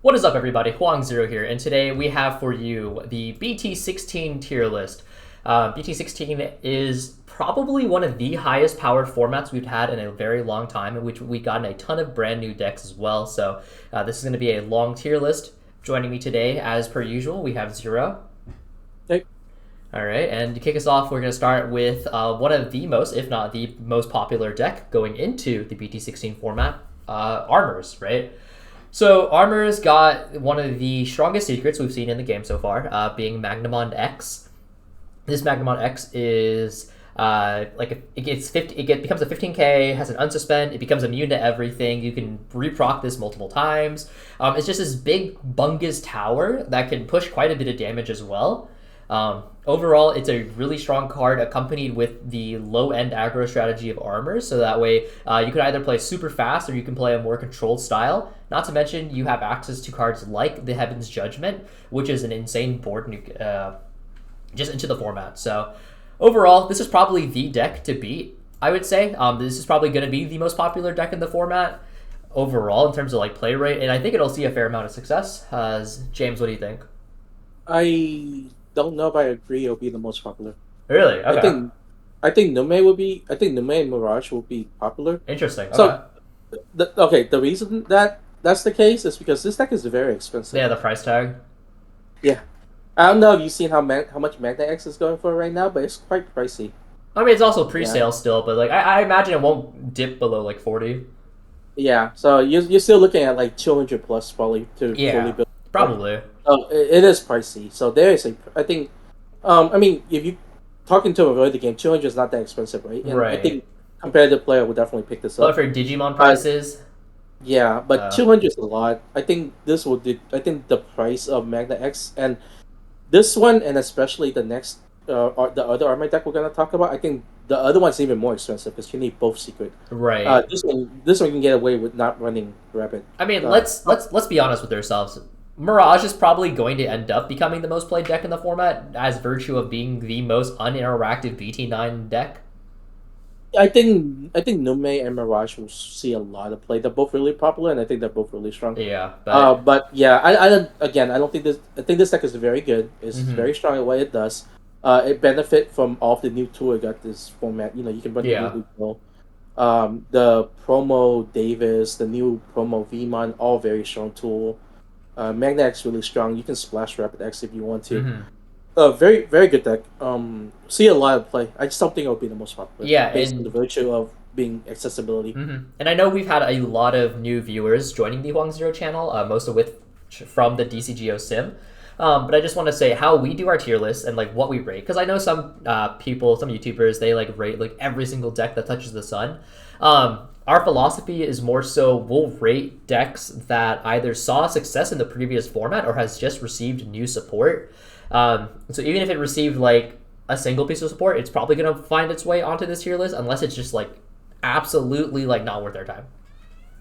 What is up, everybody? Hoang Zero here, and today we have for you the BT16 tier list. BT16 is probably one of the highest powered formats we've had in a very long time, in which we've gotten a ton of brand new decks as well. So this is going to be a long tier list. Joining me today, as per usual, we have Zero. Hey. All right, and to kick us off, we're going to start with one of the most, if not the most popular deck going into the BT16 format, Armors, right? So Armor's got one of the strongest secrets we've seen in the game so far, being Magnamon X. This Magnamon X is it becomes a 15k, has an unsuspend, it becomes immune to everything. You can reproc this multiple times. It's just this big bungus tower that can push quite a bit of damage as well. Overall, it's a really strong card accompanied with the low-end aggro strategy of Armor, so that way you can either play super fast or you can play a more controlled style. Not to mention, you have access to cards like the Heaven's Judgment, which is an insane board just into the format. So overall, this is probably the deck to beat, I would say. This is probably going to be the most popular deck in the format overall in terms of play rate, and I think it'll see a fair amount of success. James, what do you think? I don't know if I agree it'll be the most popular. Really? Okay. I think Numon will be. I think Numon and Mirage will be popular. Interesting. Okay. So, the reason that's the case is because this deck is very expensive. Yeah, the price tag. Yeah, I don't know if you've seen how much Magna X is going for right now, but it's quite pricey. I mean, it's also pre-sale still, but I imagine it won't dip below 40. Yeah, so you're still looking at 200 plus probably to fully build. Probably. It is pricey. So there is I think, I mean, if you talking to avoid the game, 200 is not that expensive, right? And right. I think competitive player would definitely pick this up. But for Digimon prices. Yeah, but 200 is a lot. I think this will do. I think the price of Magna X and this one, and especially the next, the other armor deck we're gonna talk about. I think the other one's even more expensive because you need both secret. Right. This one you can get away with not running rapid. I mean, let's be honest with ourselves. Mirage is probably going to end up becoming the most played deck in the format as virtue of being the most uninteractive BT9 deck. I think Numon and Mirage will see a lot of play. They're both really popular, and I think they're both really strong. Yeah, but yeah, I don't think this. I think this deck is very good. It's very strong at what it does. It benefit from all of the new tool it got this format. You know, you can run the new the promo Davis, the new promo Vmon, all very strong tool. Magna X really strong. You can splash Rapid X if you want to. Very very good deck. See a lot of play. I just don't think it'll be the most popular. Yeah, based on the virtue of being accessibility. And I know we've had a lot of new viewers joining the Hoang Zero channel, most of which from the DCGO sim. But I just want to say how we do our tier list and what we rate, because I know some people, some YouTubers, they rate every single deck that touches the sun. Our philosophy is more so we'll rate decks that either saw success in the previous format or has just received new support. So even if it received a single piece of support, it's probably going to find its way onto this tier list unless it's just absolutely not worth their time.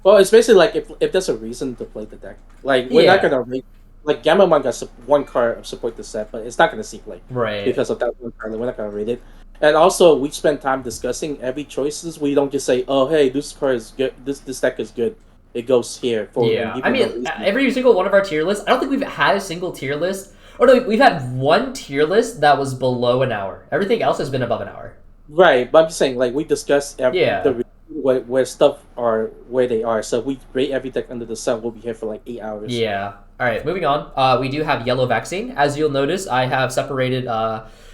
Well, it's basically if there's a reason to play the deck. We're not going to rate. Gabubond got one card of support the set, but it's not going to see play. Right. Because of that one card. We're not going to rate it. And also, we spend time discussing every choices. We don't just say, "Oh, hey, this card is good. This deck is good. It goes here." I mean, every single one of our tier lists. I don't think we've had a single tier list. Or no, we've had one tier list that was below an hour. Everything else has been above an hour. Right, but I'm just saying, we discuss where stuff are where they are. So we rate every deck under the sun. We'll be here for 8 hours. Yeah. All right, moving on. We do have Yellow Vaccine. As you'll notice, I have separated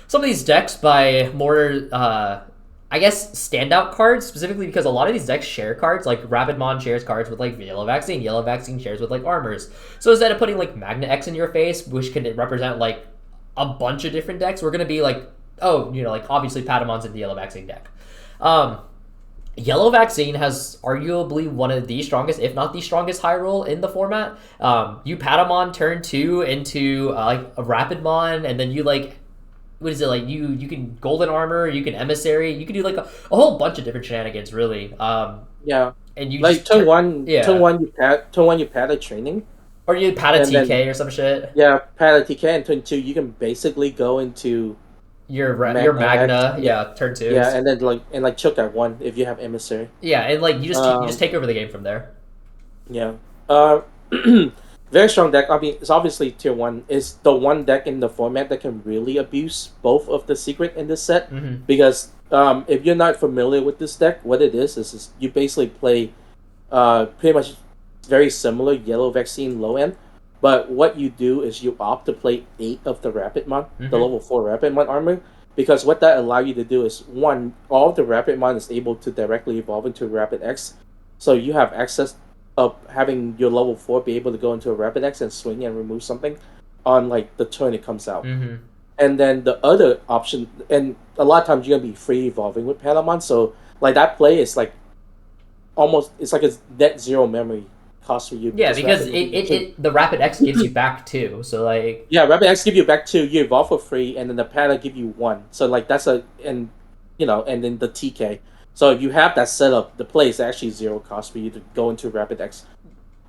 some of these decks by more, I guess, standout cards, specifically because a lot of these decks share cards. Rapidmon shares cards with Yellow Vaccine shares with Armors. So instead of putting Magna X in your face, which can represent a bunch of different decks, we're gonna be obviously Patamon's in the Yellow Vaccine deck. Yellow Vaccine has arguably one of the strongest, if not the strongest, high roll in the format. You Patamon turn 2 into a Rapidmon, and then you what is it you can Golden Armor, you can Emissary, you can do a whole bunch of different shenanigans, really. Yeah. And you just turn one you pad a training. Or you pad a TK or some shit. Yeah, pad a TK, and turn 2 you can basically go into your Magna, turn 2. Yeah, and then choke at 1 if you have Emissary. Yeah, and you just take over the game from there. Yeah. Very strong deck. I mean, it's obviously tier 1. It's the one deck in the format that can really abuse both of the secret in this set. Because if you're not familiar with this deck, what it is you basically play pretty much very similar yellow vaccine low end. But what you do is you opt to play 8 of the Rapidmon, the level 4 Rapidmon armor. Because what that allows you to do is, one, all of the Rapidmon is able to directly evolve into Rapid X. So you have access of having your level 4 be able to go into a Rapid X and swing and remove something on like the turn it comes out. And then the other option, and a lot of times you're gonna be free evolving with Patamon, so like that play is like almost, it's like a net 0 memory cost for you. Yeah, because the Rapid X gives you back 2, so like... Yeah, Rapid X give you back 2, you evolve for free, and then the Pata give you 1. So like that's and then the TK. So if you have that setup, the play is actually 0 cost for you to go into Rapid X.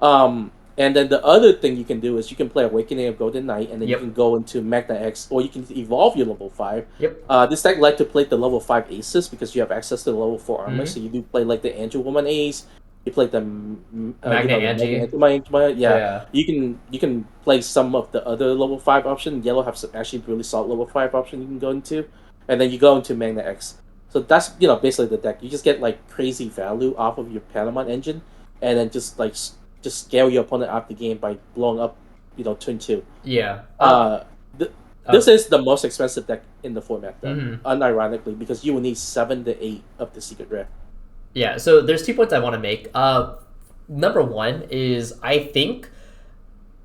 And then the other thing you can do is you can play Awakening of Golden Knight, and then you can go into Magna X, or you can evolve your level 5. This deck like to play the level 5 aces because you have access to the level 4 armor, so you do play like the Angewwoman ace, you play the Magna Angie. Yeah. You can play some of the other level 5 option. Yellow have actually really solid level 5 option you can go into, and then you go into Magna X. So that's basically the deck. You just get like crazy value off of your Patamon engine, and then just scale your opponent out the game by blowing up, turn 2. Yeah. This is the most expensive deck in the format, though, unironically, because you will need 7 to 8 of the secret rare. Yeah, so there's 2 points I want to make. Number 1 is, I think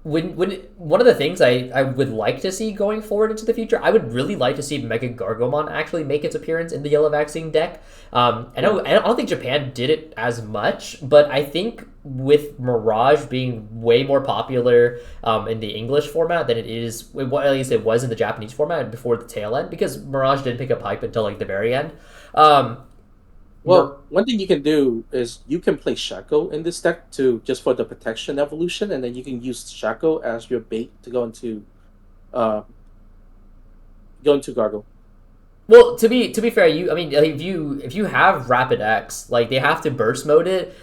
when one of the things I would like to see going forward into the future, I would really like to see Mega Gargomon actually make its appearance in the Yellow Vaccine deck. I don't think Japan did it as much, but I think with Mirage being way more popular in the English format than it is, at least it was in the Japanese format before the tail end, because Mirage didn't pick up hype until like the very end. Well, one thing you can do is you can play Shaco in this deck just for the protection evolution, and then you can use Shaco as your bait to go into Gargle. Well, to be fair, if you have Rapid X, like they have to burst mode it,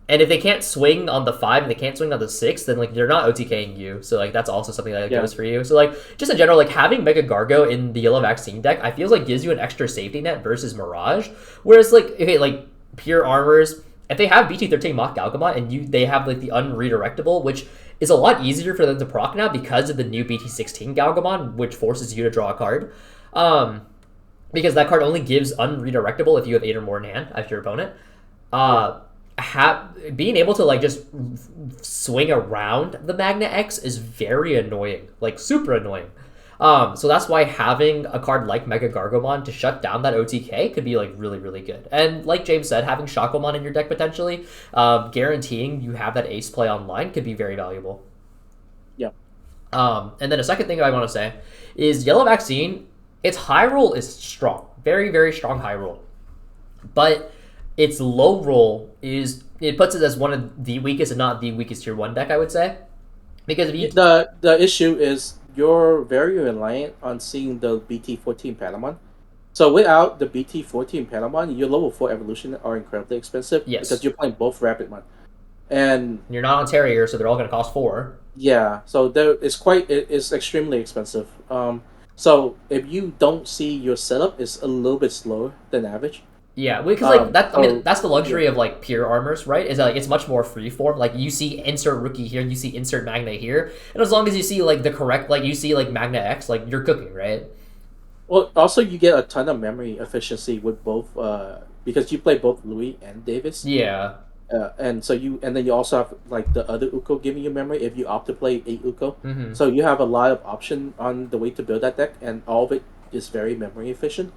and if they can't swing on the 5 and they can't swing on the 6, then like they're not OTKing you. So like that's also something that goes for you. So like just in general, like having Mega Gargo in the Yellow Vaccine deck, I feel like gives you an extra safety net versus Mirage. Whereas like like pure armors, if they have BT13 Mock Galgamon and they have like the unredirectable, which is a lot easier for them to proc now because of the new BT16 Galgamon, which forces you to draw a card. Because that card only gives unredirectable if you have 8 or more in hand as your opponent. Being able to like just swing around the Magna X is very annoying, like super annoying. So that's why having a card like Mega Gargomon to shut down that OTK could be like really, really good. And like James said, having Shakomon in your deck potentially, guaranteeing you have that ace play online could be very valuable. Yeah. And then a second thing I want to say is Yellow Vaccine, its high roll is strong, very, very strong high roll, but its low roll it puts it as one of the weakest, and not the weakest tier 1 deck, I would say. Because if you... The issue is you're very reliant on seeing the BT14 Patamon. So without the BT14 Patamon, your level 4 evolution are incredibly expensive. Yes. Because you're playing both Rapidmon. And you're not on Terrier, so they're all going to cost 4. Yeah, so it's extremely expensive. So if you don't see your setup is a little bit slower than average. Yeah, because that's the luxury of like pure armors, right? Is that like it's much more freeform. Like you see insert rookie here, you see insert Magna here, and as long as you see like the correct, like you see like Magna X, like you're cooking, right? Well, also you get a ton of memory efficiency with both, because you play both Louis and Davis. Yeah. And then you also have like the other Uko giving you memory if you opt to play 8 Uko. Mm-hmm. So you have a lot of option on the way to build that deck, and all of it is very memory efficient.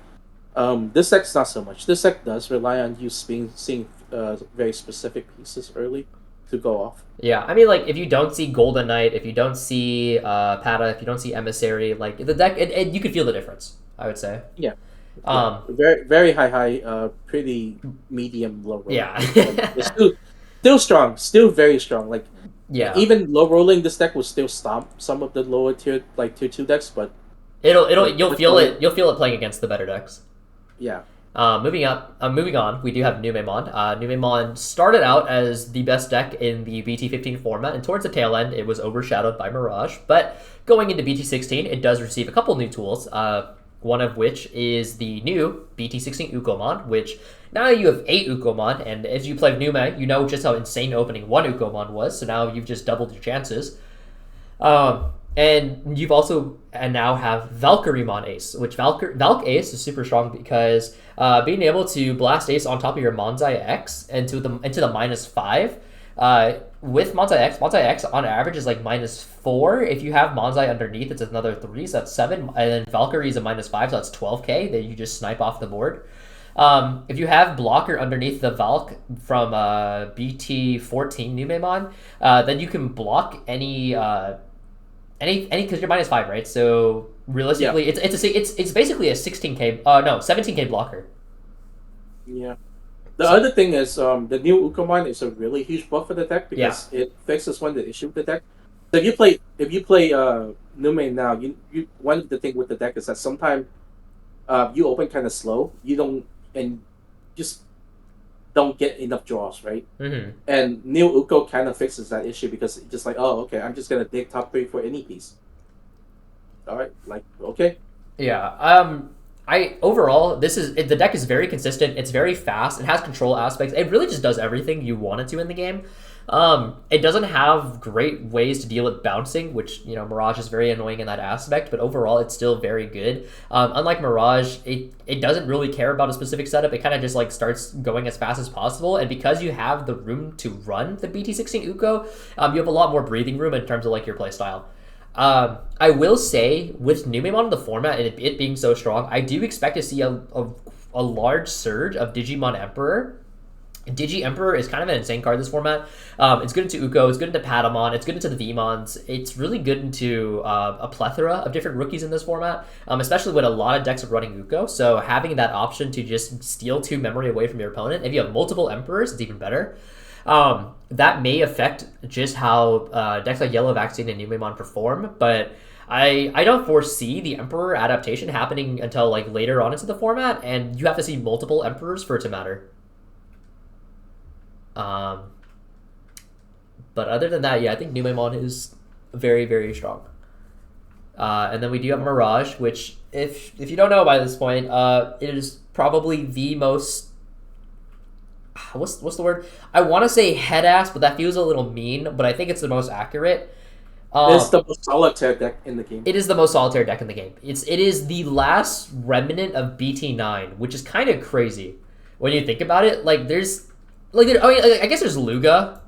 This deck's not so much. This deck does rely on you seeing very specific pieces early to go off. Yeah, I mean, like, if you don't see Golden Knight, if you don't see Pata, if you don't see Emissary, like, the deck, you can feel the difference, I would say. Yeah. Very, very high, pretty medium, low roll. Yeah. It's still strong, still very strong. Like, yeah. Even low rolling this deck will still stomp some of the lower tier, like tier 2 decks, but you'll feel it playing against the better decks. Yeah. Moving on, we do have Numemon. Numemon started out as the best deck in the BT15 format, and towards the tail end, it was overshadowed by Mirage. But going into BT16, it does receive a couple new tools. One of which is the new BT16 Ukomon, which now you have 8 Ukomon, and as you play Nume, you know just how insane opening 1 Ukomon was, so now you've just doubled your chances. And you've also now have Valkyremon Ace, which Valk Ace is super strong because being able to blast Ace on top of your Monzai X into the -5, with Monzai X on average is like -4. If you have Monzai underneath, it's another 3, so that's 7. And then Valkyrie is a -5, so that's 12k that you just snipe off the board. If you have blocker underneath the Valk from BT14 Numemon, then you can block any because you're -5, right? So realistically, it's basically a 17k blocker. Yeah. The other thing is the new Ukomon is a really huge buff for the deck because it fixes one of the issue with the deck. So if you play Nume now, you one of the thing with the deck is that sometimes you open kind of slow. You just don't get enough draws, right? Mm-hmm. And new Uko kind of fixes that issue because it's just like, oh, okay, I'm just gonna dig top 3 for any piece. All right, like okay. Yeah. Overall, the deck is very consistent. It's very fast. It has control aspects. It really just does everything you want it to in the game. It doesn't have great ways to deal with bouncing, which Mirage is very annoying in that aspect. But overall, it's still very good. Unlike Mirage, it doesn't really care about a specific setup. It kind of just like starts going as fast as possible. And because you have the room to run the BT16 Uko, you have a lot more breathing room in terms of like your playstyle. I will say, with Numemon in the format and it being so strong, I do expect to see a large surge of Digimon Emperor. Digi Emperor is kind of an insane card in this format. It's good into Uko, it's good into Patamon, it's good into the Vmons. It's really good into a plethora of different rookies in this format, especially when a lot of decks are running Uko. So having that option to just steal 2 memory away from your opponent, if you have multiple Emperors, it's even better. That may affect just how decks like Yellow Vaccine and Numemon perform, but I don't foresee the Emperor adaptation happening until like later on into the format, and you have to see multiple Emperors for it to matter. But other than that, yeah, I think Numemon is very, very strong. And then we do have Mirage, which if you don't know by this point, it is probably the most... What's the word? I want to say head ass, but that feels a little mean, but I think it's the most accurate. It's the most solitaire deck in the game. It is the most solitaire deck in the game. It is the last remnant of BT9, which is kind of crazy when you think about it. Like I guess there's Luga.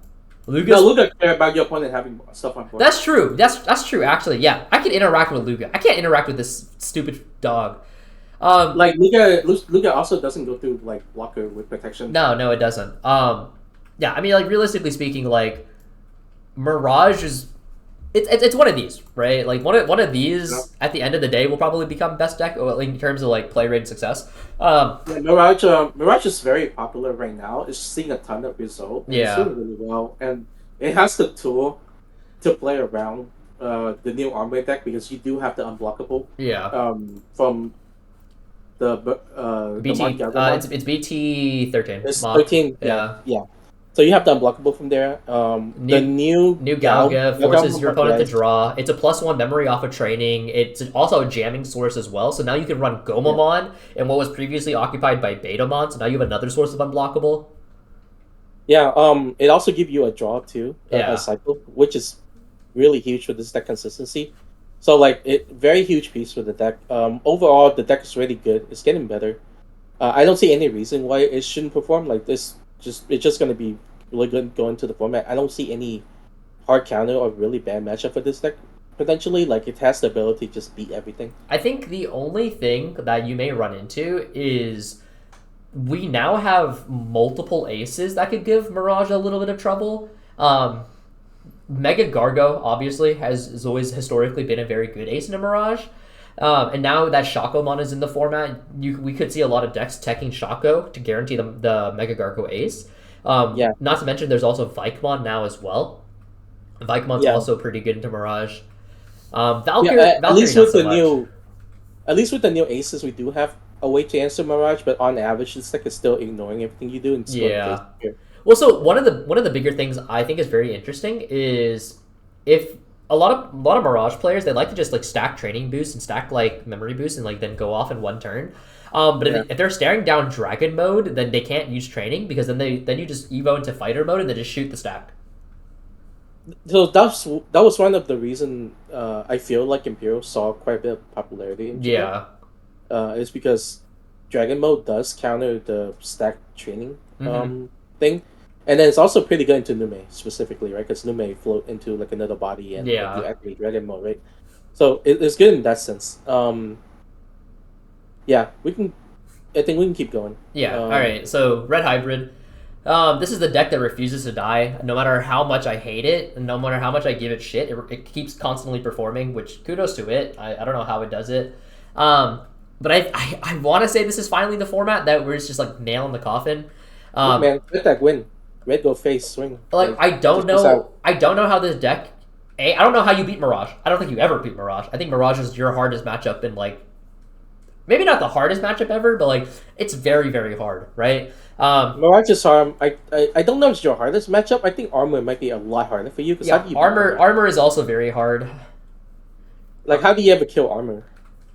Luga care about your opponent having stuff on board. That's true. That's true. Actually, yeah, I can interact with Luga. I can't interact with this stupid dog. Like Luga also doesn't go through like blocker with protection. No, it doesn't. Yeah, I mean, like realistically speaking, like Mirage is it's one of these, right? Like one of these at the end of the day will probably become best deck in terms of like play rate and success. Mirage is very popular right now. It's seeing a ton of results. Yeah, it's doing really well, and it has the tool to play around the new armor deck because you do have the unblockable. Yeah. From the BT, it's BT13. It's 13. Yeah. So you have the unblockable from there. The new Galga forces your opponent to draw. It's a +1 memory off of training. It's also a jamming source as well. So now you can run Gomamon and what was previously occupied by Betamon. So now you have another source of unblockable. Yeah. It also gives you a draw too. A cycle, which is really huge for this deck consistency. So like very huge piece for the deck. Overall, the deck is really good. It's getting better. I don't see any reason why it shouldn't perform like this. It's just going to be really good going to the format. I don't see any hard counter or really bad matchup for this deck. Potentially, like it has the ability to just beat everything. I think the only thing that you may run into is we now have multiple aces that could give Mirage a little bit of trouble. Mega Gargo obviously has always historically been a very good ace in a Mirage. And now that Shakomon is in the format, we could see a lot of decks teching Shako to guarantee the Mega Gargo ace. Not to mention there's also Vikemon now as well. Vikemon's also pretty good into Mirage. Valkyrie, at least with the new aces we do have, a way to answer Mirage, but on average, this deck is still ignoring everything you do and still Yeah. Well, so one of the bigger things I think is very interesting is if a lot of Mirage players, they like to just like stack training boosts and stack like memory boosts and like then go off in one turn. But if they're staring down dragon mode, then they can't use training because then you just evo into fighter mode and then just shoot the stack. So that was one of the reason I feel like Imperial saw quite a bit of popularity in Japan. Yeah. Is because dragon mode does counter the stack training thing, and then it's also pretty good into Nume specifically, right? Because Nume float into like another body and like, you activate dragon mode, right? So it's good in that sense. Yeah, we can. I think we can keep going. Yeah. All right. So red hybrid. This is the deck that refuses to die. No matter how much I hate it, and no matter how much I give it shit, it keeps constantly performing. Which kudos to it. I don't know how it does it. But I want to say this is finally the format that where it's just like nail in the coffin. Man, red deck win. Red go face swing. Like I don't know how this deck. I don't know how you beat Mirage. I don't think you ever beat Mirage. I think Mirage is your hardest matchup in like. Maybe not the hardest matchup ever, but like it's very, very hard, right? Mirage's Arm, I don't know if it's your hardest matchup. I think Armor might be a lot harder for you. Yeah, armor is also very hard. Like, how do you ever kill Armor?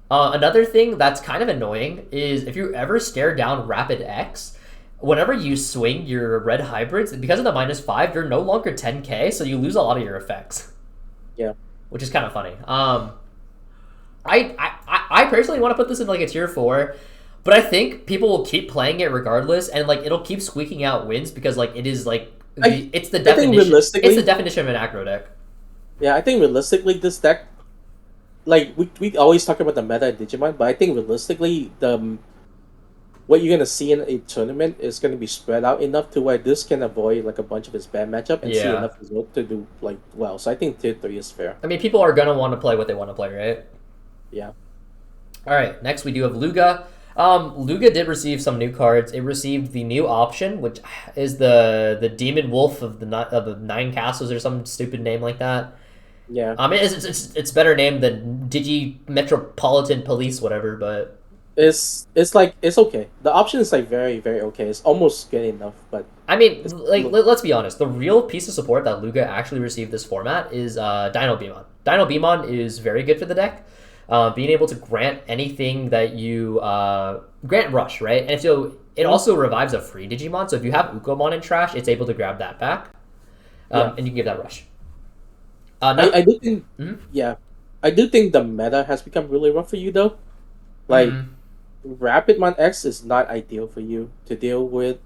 Another thing that's kind of annoying is if you ever stare down Rapid X, whenever you swing your red hybrids, because of the -5, you're no longer 10k, so you lose a lot of your effects. Yeah. Which is kind of funny. I personally want to put this in like a tier 4, but I think people will keep playing it regardless, and like it'll keep squeaking out wins because like it is like it's the definition. It's the definition of an aggro deck. Yeah, I think realistically this deck, like we always talk about the meta in Digimon, but I think realistically what you're gonna see in a tournament is gonna be spread out enough to where this can avoid like a bunch of its bad matchup and see enough result to do like well. So I think tier 3 is fair. I mean, people are gonna want to play what they want to play, right? Yeah. All right. Next, we do have Luga. Luga did receive some new cards. It received the new option, which is the Demon Wolf of the 9 Castles or some stupid name like that. Yeah. It's better named than Digi Metropolitan Police, whatever. But it's like it's okay. The option is like very, very okay. It's almost good enough, but I mean, like let's be honest. The real piece of support that Luga actually received this format is Dinobemon. Dinobemon is very good for the deck. Being able to grant anything that you grant Rush, right? And so it also revives a free Digimon. So if you have Ukomon in trash, it's able to grab that back, and you can give that Rush. I do think, I do think the meta has become really rough for you though. Like, Rapidmon X is not ideal for you to deal with,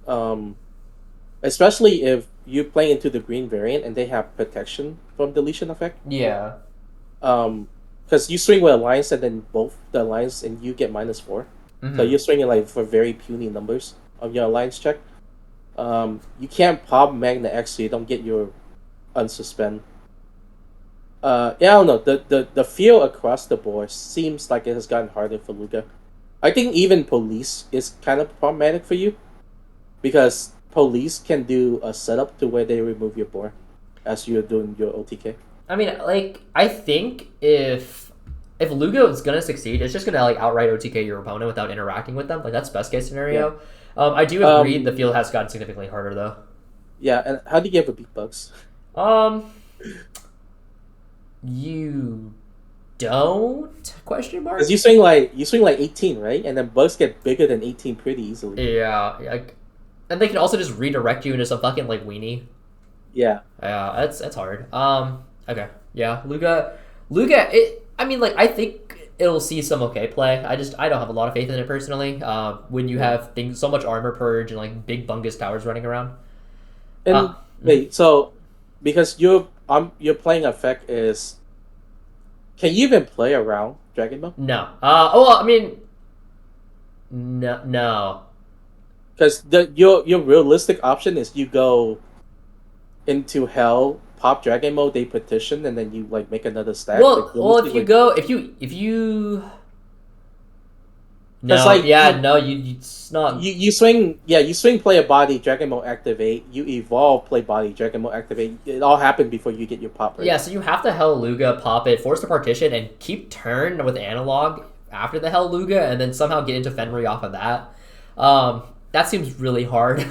especially if you play into the green variant and they have protection from deletion effect. Yeah. Because you swing with Alliance and then both the Alliance and you get -4. So you're swinging like for very puny numbers of your Alliance check. You can't pop Magna X so you don't get your unsuspend. I don't know. The feel across the board seems like it has gotten harder for Luga. I think even Police is kind of problematic for you because Police can do a setup to where they remove your board as you're doing your OTK. I mean, like, I think if Luga is gonna succeed, it's just gonna like outright OTK your opponent without interacting with them. Like that's best case scenario. Yeah. I do agree the field has gotten significantly harder though. Yeah, and how do you get a beat bugs? You don't? Question mark? Because you swing like 18, right? And then bugs get bigger than 18 pretty easily. Yeah, and they can also just redirect you into some fucking like weenie. Yeah. Yeah, that's hard. Okay. Yeah, Luga. I mean, like, I think it'll see some okay play. I don't have a lot of faith in it personally. When you have so much armor purge and like big bungus towers running around. And wait, so because you're playing effect is, can you even play around Dragon Ball? No. Well, I mean, no. Because your realistic option is you go into hell, pop dragon mode, they petition, and then you like make another stack. Well, if you no, like, it's not. You swing, you swing, play a body, dragon mode activate. You evolve, play body, dragon mode activate. It all happened before you get your pop. Right? Yeah, so you have to hell Luga, pop it, force the partition, and keep turn with analog after the Hell Luga and then somehow get into Fenrir off of that. That seems really hard.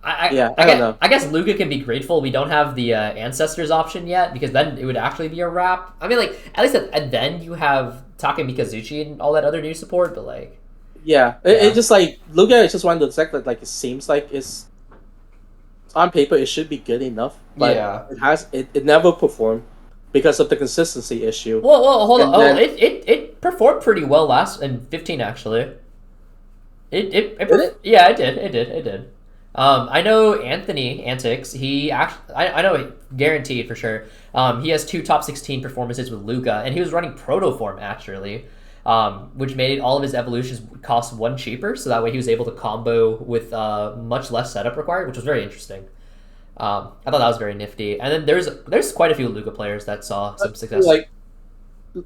I don't know. I guess Luga can be grateful we don't have the Ancestors option yet, because then it would actually be a wrap. I mean, like, at least and then you have Taka Mikazuchi and all that other new support, but like... Yeah, it's just like, Luga is just one of those decks that like, it seems like it's... On paper, it should be good enough, but it never performed because of the consistency issue. Well, hold on. It performed pretty well in 15, actually. Yeah, it did. I know Anthony Antics. He actually, I know guaranteed for sure. He has 2 top 16 performances with Luga, and he was running Protoform actually, which made all of his evolutions cost 1 cheaper. So that way he was able to combo with much less setup required, which was very interesting. I thought that was very nifty. And then there's quite a few Luga players that saw some success. Like,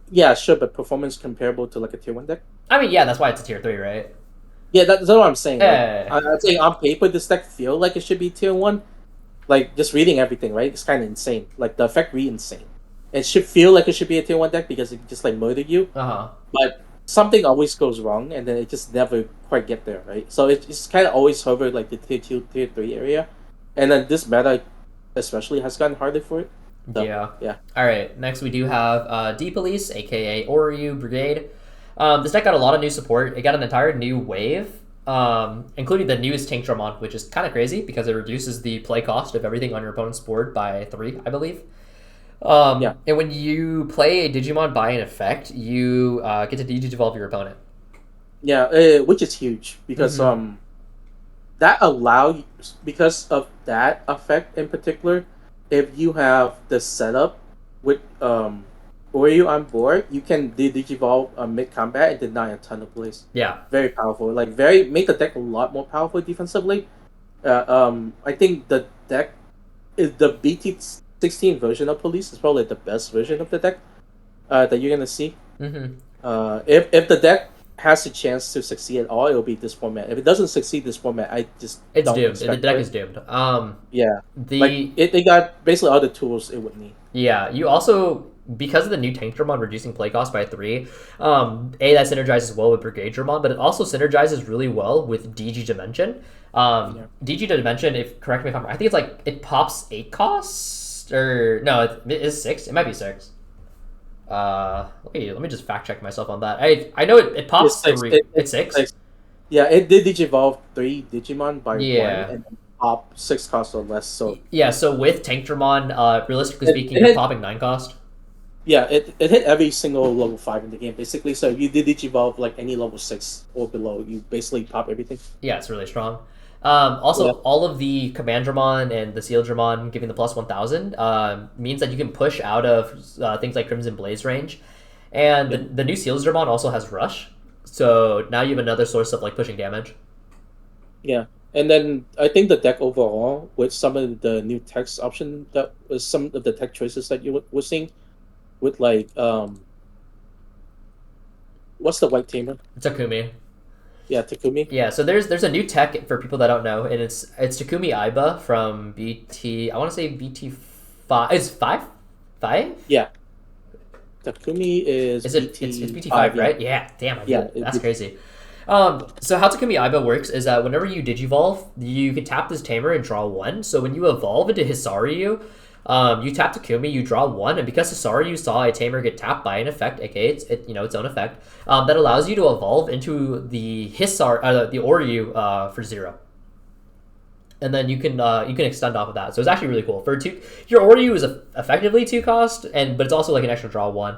yeah, sure, but performance comparable to like a tier 1 deck. I mean, yeah, that's why it's a tier 3, right? Yeah, that's what I'm saying. Yeah. Like, I'd say on paper, this deck feel like it should be tier 1. Like, just reading everything, right? It's kind of insane. Like, the effect read insane. It should feel like it should be a tier 1 deck because it just, like, murder you. But something always goes wrong, and then it just never quite get there, right? So it's kind of always hovered, like, the tier 2, tier 3 area. And then this meta especially has gotten harder for it. So, yeah. All right, next we do have D-Police, a.k.a. Oryu Brigade. This deck got a lot of new support. It got an entire new wave, including the newest Terriermon, which is kind of crazy because it reduces the play cost of everything on your opponent's board by 3, I believe. And when you play a Digimon by an effect, you get to Digivolve your opponent. Yeah, which is huge because that allows, because of that effect in particular, if you have the setup with Oryu on board, you can Digivolve mid-combat and deny a ton of plays. Yeah. Very powerful. Like, make the deck a lot more powerful defensively. I think the deck is the BT16 version of Police is probably the best version of the deck that you're gonna see. If the deck has a chance to succeed at all, it'll be this format. If it doesn't succeed this format, it's doomed. The deck is doomed. They got basically all the tools it would need. Yeah, you also, because of the new Terriermon reducing play cost by 3, that synergizes well with Brigademon, but it also synergizes really well with DG Dimension. DG Dimension, correct me if I'm wrong, I think it's like, it pops 8 costs, or no, it is 6. It might be 6. Let me just fact check myself on that. I know it pops 3. It's 6. Yeah, it did Digivolve 3 Digimon by 1 and pop 6 costs or less. So so with Terriermon, realistically speaking, you're popping 9 cost. Yeah, it hit every single level 5 in the game basically. So if you did Digivolve like any level 6 or below, you basically pop everything. Yeah, it's really strong. All of the Commandramon and the Sealdramon giving the plus 1000 means that you can push out of things like Crimson Blaze range, and the new Sealdramon also has Rush, so now you have another source of like pushing damage. Yeah, and then I think the deck overall, with some of the new text option, that was some of the tech choices that you were seeing, with like what's the white tamer? Takumi. Yeah, Takumi. Yeah, so there's a new tech for people that don't know, and it's Takumi Aiba from BT. I want to say BT5. Is 5? 5? Yeah. Takumi is. Is it? It's BT5, right? Yeah. Damn. That's crazy. So how Takumi Aiba works is that whenever you Digivolve, you can tap this tamer and draw 1. So when you evolve into Hisaryu, you tap Takumi, you draw 1, and because Hisaryu saw a tamer get tapped by an effect, aka its own effect, that allows you to evolve into the the Oryu for 0. And then you can extend off of that. So it's actually really cool. Your Oryu is effectively 2 cost, but it's also like an extra draw 1.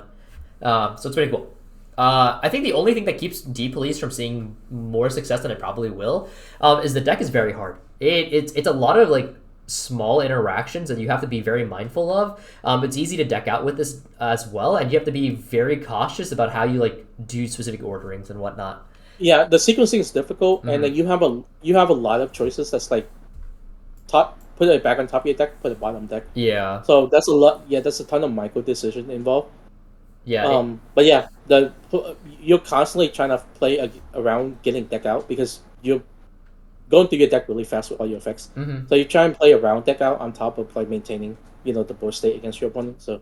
So it's pretty cool. I think the only thing that keeps D-Police from seeing more success than it probably will is the deck is very hard. It's a lot of like small interactions that you have to be very mindful of. It's easy to deck out with this as well, and you have to be very cautious about how you like do specific orderings and whatnot. Yeah, the sequencing is difficult, and then you have a lot of choices. That's like put it back on top of your deck, put it bottom deck. Yeah. So that's a lot. Yeah, that's a ton of micro decision involved. Yeah. But yeah, you're constantly trying to play around getting deck out because you're going through your deck really fast with all your effects. So you try and play around deck out on top of like maintaining, the board state against your opponent. So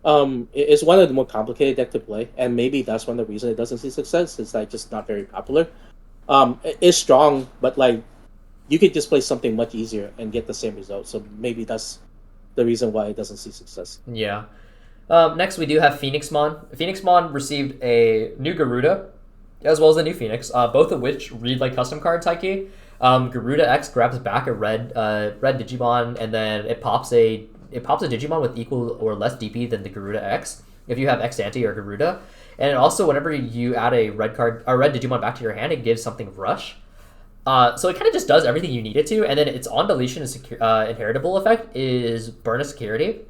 It's one of the more complicated deck to play, and maybe that's one of the reasons it doesn't see success. It's like just not very popular. It's strong, but like you could just play something much easier and get the same result. So maybe that's the reason why it doesn't see success. Yeah. Next, we do have Phoenixmon. Phoenixmon received a new Garuda, as well as a new Phoenix, both of which read like custom cards, Taiki. Garuda X grabs back a red Digimon, and then it pops a Digimon with equal or less DP than the Garuda X if you have X Ante or Garuda. And also, whenever you add a red Digimon back to your hand, it gives something Rush. So it kind of just does everything you need it to, and then its on deletion and inheritable effect is Burn a Security,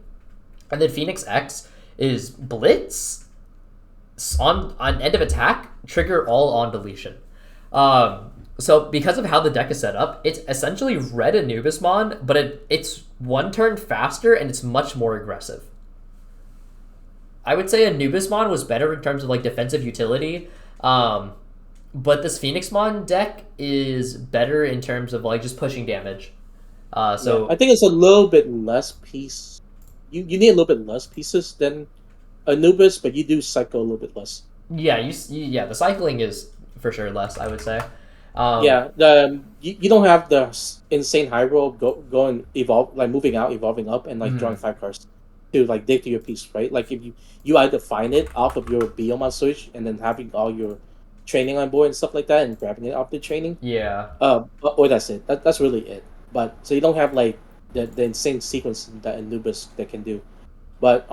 and then Phoenix X is Blitz on end of attack, trigger all on deletion. So because of how the deck is set up, it's essentially red Anubismon, but it's one turn faster and it's much more aggressive. I would say Anubismon was better in terms of like defensive utility, but this Phoenixmon deck is better in terms of like just pushing damage. So yeah, I think it's a little bit less piece. You need a little bit less pieces than Anubis, but you do cycle a little bit less. Yeah, the cycling is for sure less, I would say. You don't have the insane high roll going evolve, like moving out, evolving up, and like drawing 5 cards to like dig to your piece, right? Like if you either find it off of your Biyomon switch and then having all your training on board and stuff like that and grabbing it off the training. Yeah. Or that's it. That's really it. But so you don't have like the insane sequence that Anubis that can do. But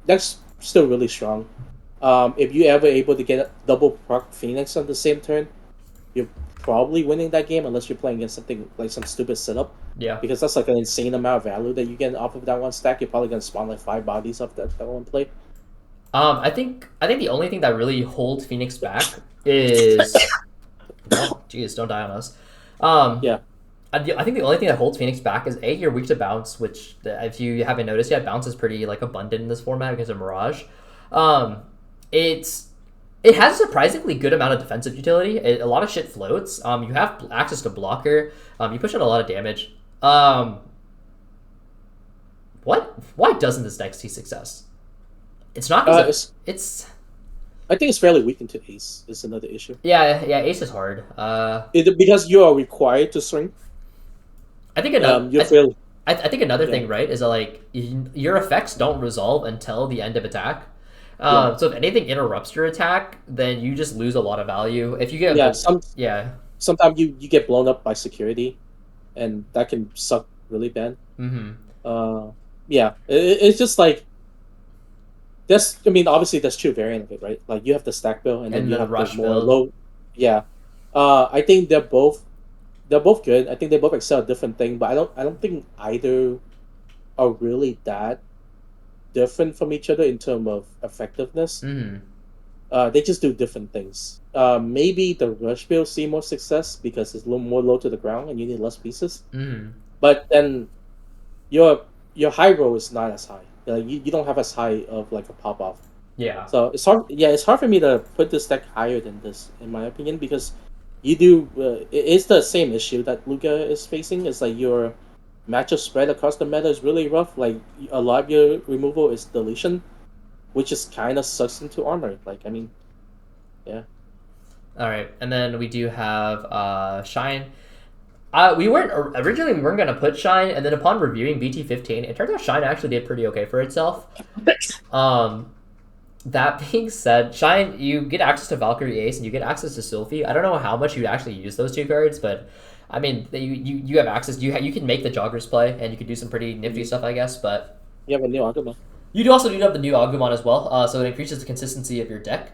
that's still really strong. If you ever able to get a double proc Phoenix on the same turn, you're probably winning that game unless you're playing against something like some stupid setup. Yeah. Because that's like an insane amount of value that you get off of that one stack. You're probably gonna spawn like 5 bodies off that one play. I think the only thing that really holds Phoenix back is oh, jeez, don't die on us. Yeah. I think the only thing that holds Phoenix back is you're weak to bounce, which if you haven't noticed yet, bounce is pretty like abundant in this format because of Mirage. It has a surprisingly good amount of defensive utility. A lot of shit floats. You have access to blocker. You push out a lot of damage. Why doesn't this deck see success? It's not because it's. I think it's fairly weak into Ace. Is another issue. Yeah, Ace is hard. Because you are required to swing. I think another. I think another thing, right, is that like your effects don't resolve until the end of attack. So if anything interrupts your attack, then you just lose a lot of value. If you get sometimes you get blown up by security, and that can suck really bad. It's just like that's. I mean, obviously that's true variant of it, right? Like you have the stack build, and then you have rush the more build. low. Yeah, I think they're both good. I think they both excel at different things, but I don't think either are really that different from each other in terms of effectiveness. They just do different things. Maybe the rush build see more success because it's a little more low to the ground and you need less pieces. But then your high roll is not as high. You don't have as high of like a pop off. Yeah. So it's hard. Yeah, it's hard for me to put this deck higher than this, in my opinion, because you do. It's the same issue that Luga is facing. It's like your matchup spread across the meta is really rough. Like a lot of your removal is deletion, which is kind of sucks into armor. Like I mean, yeah. All right, and then we do have Shine. We weren't gonna put Shine, and then upon reviewing BT16, it turns out Shine actually did pretty okay for itself. That being said, Shine, you get access to Valkyrie Ace and you get access to Sylphie. I don't know how much you actually use those 2 cards, but I mean, you have access. You can make the Joggers play, and you can do some pretty nifty stuff, I guess. But you have a new Agumon. You do also have the new Agumon as well, so it increases the consistency of your deck.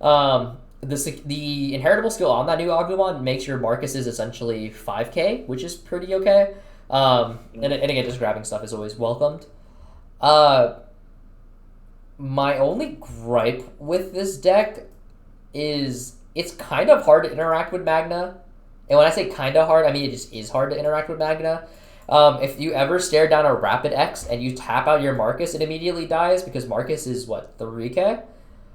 The inheritable skill on that new Agumon makes your Marcuses essentially 5k, which is pretty okay. And again, just grabbing stuff is always welcomed. My only gripe with this deck is it's kind of hard to interact with Magna. And when I say kind of hard, I mean it just is hard to interact with Magna. If you ever stare down a Rapid X and you tap out your Marcus, it immediately dies because Marcus is, 3k?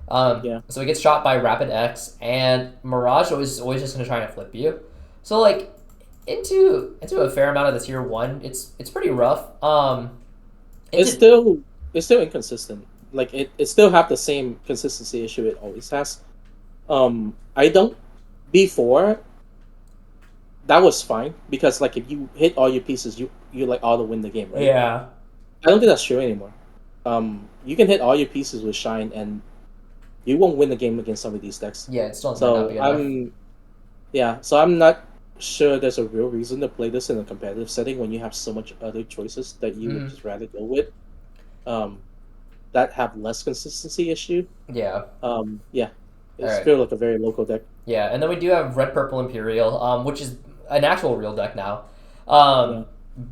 So it gets shot by Rapid X, and Mirage is always just going to try to flip you. So, like, into a fair amount of the tier 1, it's pretty rough. It's still it's still inconsistent. Like it still have the same consistency issue it always has. I don't before that was fine because like if you hit all your pieces, you like auto win the game, right? Yeah. I don't think that's true anymore. You can hit all your pieces with Shine, and you won't win the game against some of these decks. Yeah, it still might not So be enough. so I'm not sure there's a real reason to play this in a competitive setting when you have so much other choices that you would just rather go with. That have less consistency issue. Yeah. Yeah, it's Alright. still like a very local deck. Yeah, and then we do have Red Purple Imperial, which is an actual real deck now. Yeah.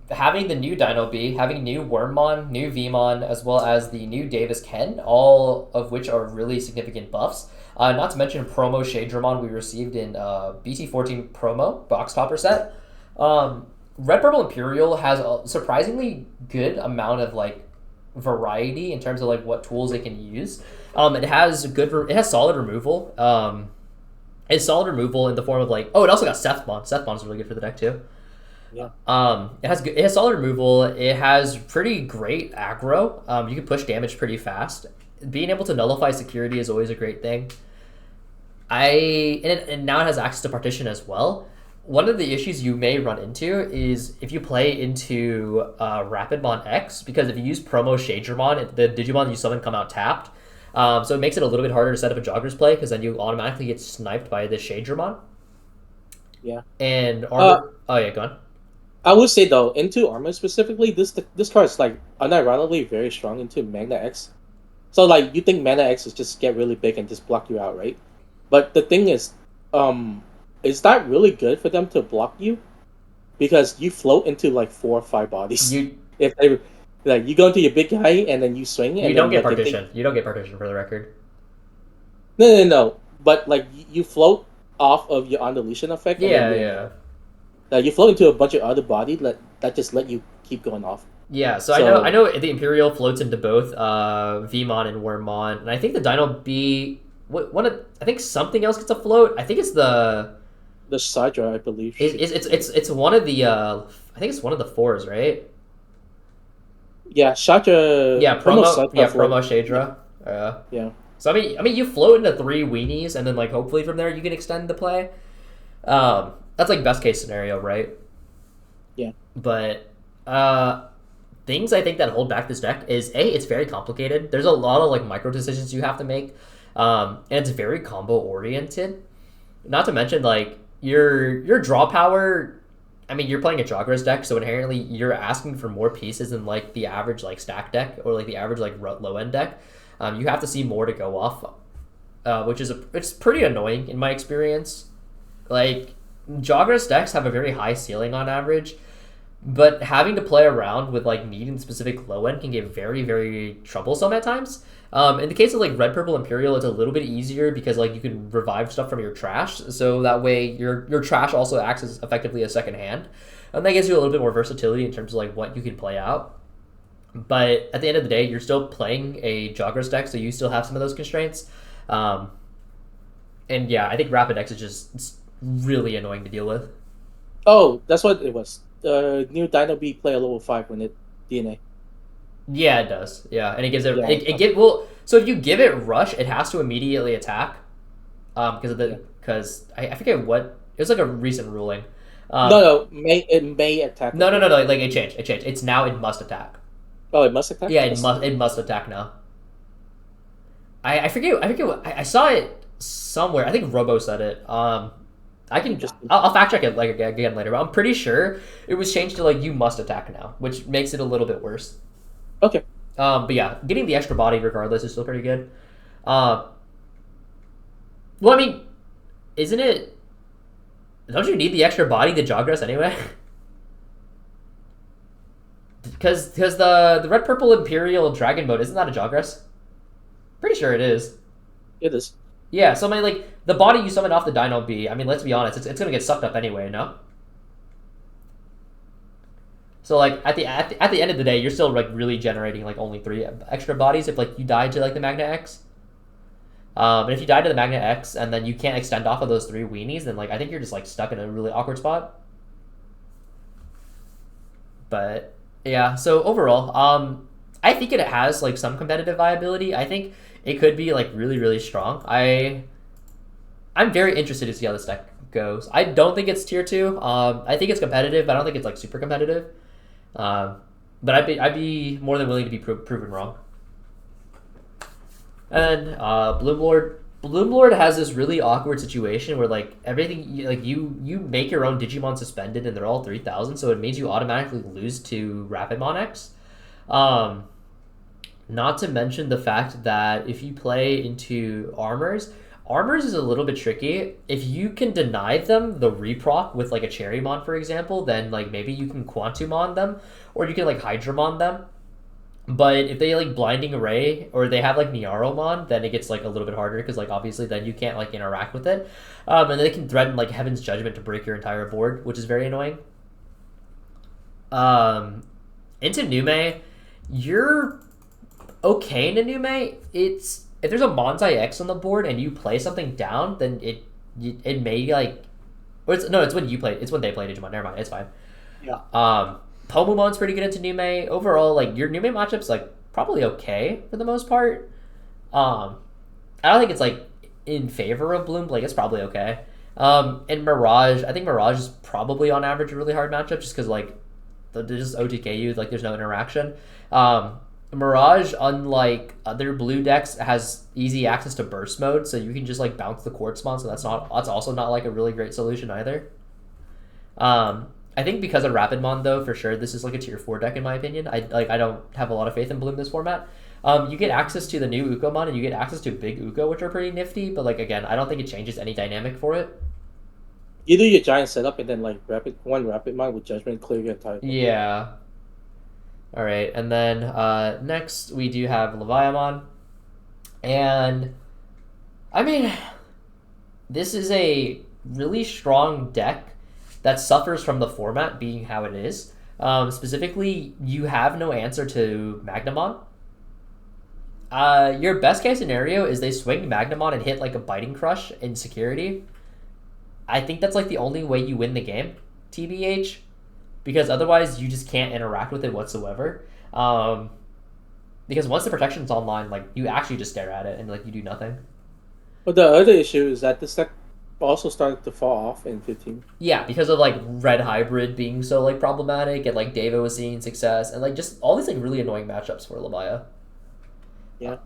Having the new Dino B, having new Wormmon, new Vmon, as well as the new Davis Ken, all of which are really significant buffs. Not to mention promo ShineGreymon we received in BT14 promo box topper set. Red Purple Imperial has a surprisingly good amount of like variety in terms of like what tools it can use. It has solid removal. It's solid removal in the form of like it also got Sethmon. Sethmon's really good for the deck too. Yeah. It has solid removal. It has pretty great aggro. You can push damage pretty fast. Being able to nullify security is always a great thing. And now it has access to partition as well. One of the issues you may run into is if you play into Rapidmon X, because if you use promo ShineGreymon, the Digimon you summon come out tapped. So it makes it a little bit harder to set up a Jogger's play because then you automatically get sniped by the ShineGreymon. Yeah. And armor. Oh yeah, go on. I would say though, into armor specifically, this card is like unironically very strong into Magna X. So like you think Magna X is just get really big and just block you out, right? But the thing is that really good for them to block you? Because you float into like 4 or 5 bodies. If they like you go into your big guy and then you swing and you don't then, get partition. You don't get partition for the record. No. But like you float off of your undeletion effect. Yeah. You float into a bunch of other bodies that just let you keep going off. Yeah, so I know the Imperial floats into both Vmon and Wormmon, and I think the Dino B I think something else gets a float. I think it's the Sidra, I believe. It's one of the I think it's one of the 4s, right? Yeah, Shadra. Promo Shadra. Yeah. So I mean you float into 3 weenies and then like hopefully from there you can extend the play. That's like best case scenario, right? Yeah. But things I think that hold back this deck is it's very complicated. There's a lot of like micro decisions you have to make. And it's very combo oriented. Not to mention like your draw power. I mean, you're playing a Jogger's deck, so inherently you're asking for more pieces than like the average like stack deck or like the average like low end deck. You have to see more to go off, which is it's pretty annoying in my experience. Like Jogger's decks have a very high ceiling on average, but having to play around with like needing specific low end can get very, very troublesome at times. In the case of like Red Purple Imperial, it's a little bit easier because like you can revive stuff from your trash, so that way your trash also acts as effectively a second hand, and that gives you a little bit more versatility in terms of like what you can play out. But at the end of the day, you're still playing a Jogger's deck, so you still have some of those constraints. And yeah, I think Rapid X is just really annoying to deal with. Oh, that's what it was. The new Dino B play a level 5 when it DNA. Yeah, it does. Yeah, and it gives it so if you give it rush, it has to immediately attack. Because I forget what it was like a recent ruling. It may attack. No, like it changed. It's now it must attack. Oh, it must attack. Yeah, it must attack now. I forget what I saw it somewhere. I think Robo said it. I'll fact check it like again later, but I'm pretty sure it was changed to like you must attack now, which makes it a little bit worse. Okay. But yeah, getting the extra body regardless is still pretty good. Well, I mean, isn't it? Don't you need the extra body to Jogger's anyway? Because the Red Purple Imperial Dragon mode isn't that a Jogger's? Pretty sure it is. It is. Yeah, so I mean, like the body you summon off the Dino B. I mean, let's be honest, it's gonna get sucked up anyway, no? So like at the end of the day, you're still like really generating like only 3 extra bodies if like you die to like the Magna X. And if you die to the Magna X and then you can't extend off of those 3 weenies, then like I think you're just like stuck in a really awkward spot. But yeah, so overall, I think it has like some competitive viability. I think it could be like really, really strong. I'm very interested to see how this deck goes. I don't think it's tier 2. I think it's competitive, but I don't think it's like super competitive. But I'd be more than willing to be proven wrong. And Bloomlord has this really awkward situation where like everything like you make your own Digimon suspended and they're all 3,000, so it means you automatically lose to Rapidmon X. Not to mention the fact that if you play into armors is a little bit tricky. If you can deny them the reproc with like a Cherrymon, for example, then like maybe you can Quantumon them, or you can like Hydramon them. But if they like Blinding Array or they have like Niaromon, then it gets like a little bit harder because like obviously then you can't like interact with it. And they can threaten like Heaven's Judgment to break your entire board, which is very annoying. Into Nume, you're okay into Nume. It's if there's a Monzai X on the board and you play something down, then it may like, or it's when you play. It's when they play Digimon. Never mind, it's fine. Yeah. Pomumon's pretty good into Nume. Overall, like your Nume matchup's like probably okay for the most part. I don't think it's like in favor of Bloom. Like it's probably okay. And Mirage, I think Mirage is probably on average a really hard matchup just because like they just OTK like there's no interaction. Mirage, unlike other blue decks, has easy access to burst mode, so you can just like bounce the Quartzmon. So that's also not like a really great solution either. I think because of Rapidmon though, for sure, this is like a tier 4 deck in my opinion. I don't have a lot of faith in Bloom this format. You get access to the new Ukomon and you get access to Big Uko, which are pretty nifty. But like again, I don't think it changes any dynamic for it. You do your giant setup and then like Rapidmon with Judgment clear your entire. Yeah. All right, and then next we do have Leviamon, and I mean, this is a really strong deck that suffers from the format being how it is. Specifically, you have no answer to Magnamon. Your best case scenario is they swing Magnamon and hit like a Biting Crush in security. I think that's like the only way you win the game, TBH. Because otherwise, you just can't interact with it whatsoever. Because once the protection's online, like you actually just stare at it and like you do nothing. But the other issue is that this deck also started to fall off in 15. Yeah, because of like Red Hybrid being so like problematic, and like Dava was seeing success, and like just all these like really annoying matchups for Levia. Yeah.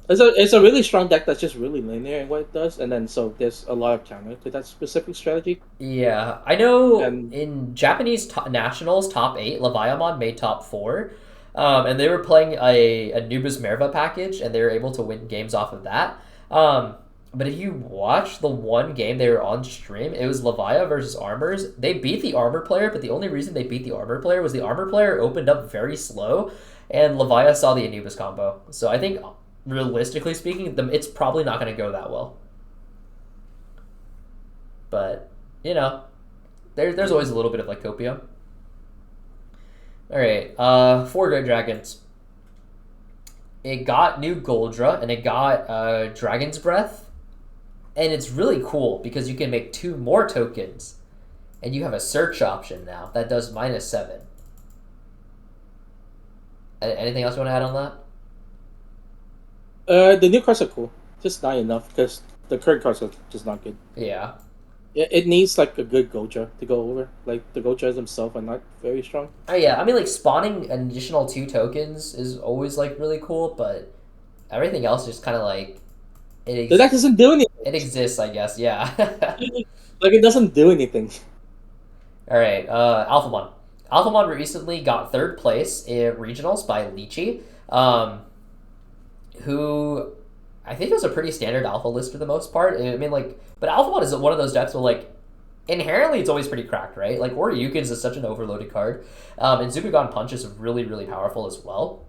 It's a really strong deck that's just really linear in what it does, and then so there's a lot of counter to that specific strategy. Yeah, I know in Japanese nationals top 8, Leviamon made top 4, and they were playing a Anubis Merva package, and they were able to win games off of that. But if you watch the one game they were on stream, it was Levia versus Armors. They beat the Armor player, but the only reason they beat the Armor player was the Armor player opened up very slow, and Levia saw the Anubis combo. So I think, realistically speaking, it's probably not going to go that well. But, you know, there's always a little bit of like Copia. All right, 4 Great Dragons. It got new Goldra, and it got Dragon's Breath. And it's really cool because you can make 2 more tokens. And you have a search option now that does -7. Anything else you want to add on that? The new cards are cool. Just not enough because the current cards are just not good. Yeah. It needs like a good Goldra to go over. Like the Goldras themselves are not very strong. Oh yeah, I mean like spawning an additional 2 tokens is always like really cool, but everything else just kind of like the deck doesn't do anything. It exists, I guess. Yeah. Like it doesn't do anything. All right, Alphamon. Alphamon recently got 3rd place in regionals by Lychee, who I think was a pretty standard alpha list for the most part. I mean, like, but Alphamon is one of those decks where, like, inherently it's always pretty cracked, right? Like, Oryukens is such an overloaded card, and Zubagon Punch is really, really powerful as well.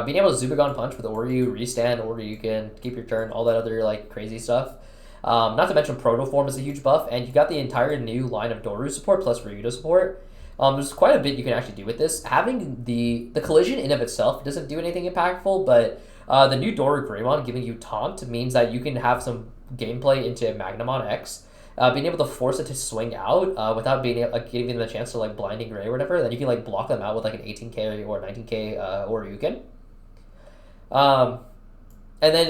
Being able to Zubagon Punch with Oryu, restand, Oryuken, keep your turn, all that other, like, crazy stuff. Not to mention Protoform is a huge buff, and you got the entire new line of Doru support plus Ryudo support. There's quite a bit you can actually do with this. Having the collision in of itself doesn't do anything impactful, but the new Dorumon giving you Taunt means that you can have some gameplay into Magnamon X. being able to force it to swing out without being able, like, giving them a chance to like blinding ray or whatever, then you can like block them out with like an 18k or 19k or Ryuken. And then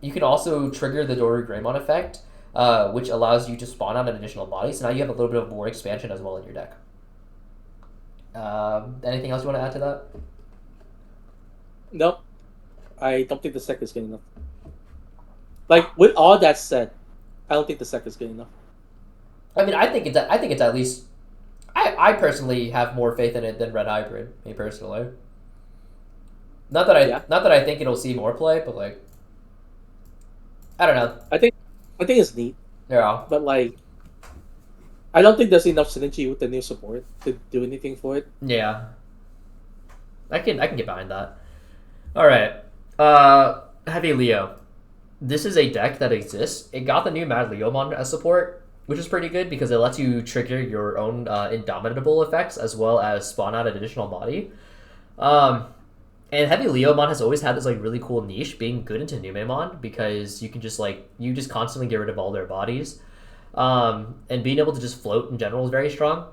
you can also trigger the Dorumon effect, which allows you to spawn out an additional body. So now you have a little bit of more expansion as well in your deck. Anything else you want to add to that? Nope. I don't think the deck is good enough. Like, with all that said, I don't think the deck is good enough. I mean, I think it's at least. I personally have more faith in it than Red Hybrid. Me personally. Not that I think it'll see more play, but like, I don't know. I think it's neat. Yeah. But like, I don't think there's enough synergy with the new support to do anything for it. Yeah. I can get behind that. All right. HeavyLeo. This is a deck that exists. It got the new Mad Leomon as support, which is pretty good because it lets you trigger your own Indomitable effects as well as spawn out an additional body. And HeavyLeomon has always had this like really cool niche being good into Numon because you can just constantly get rid of all their bodies. And being able to just float in general is very strong.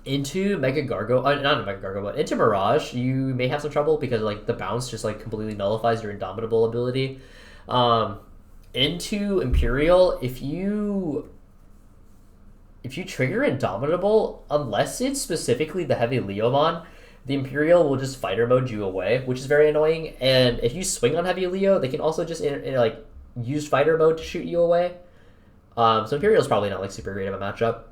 Into Mega Gargo, not Mega Gargo, but into Mirage, you may have some trouble because like the bounce just like completely nullifies your Indomitable ability. Into Imperial, if you trigger Indomitable, unless it's specifically the HeavyLeomon, the Imperial will just fighter mode you away, which is very annoying. And if you swing on HeavyLeo, they can also just like use fighter mode to shoot you away. So Imperial is probably not like super great of a matchup.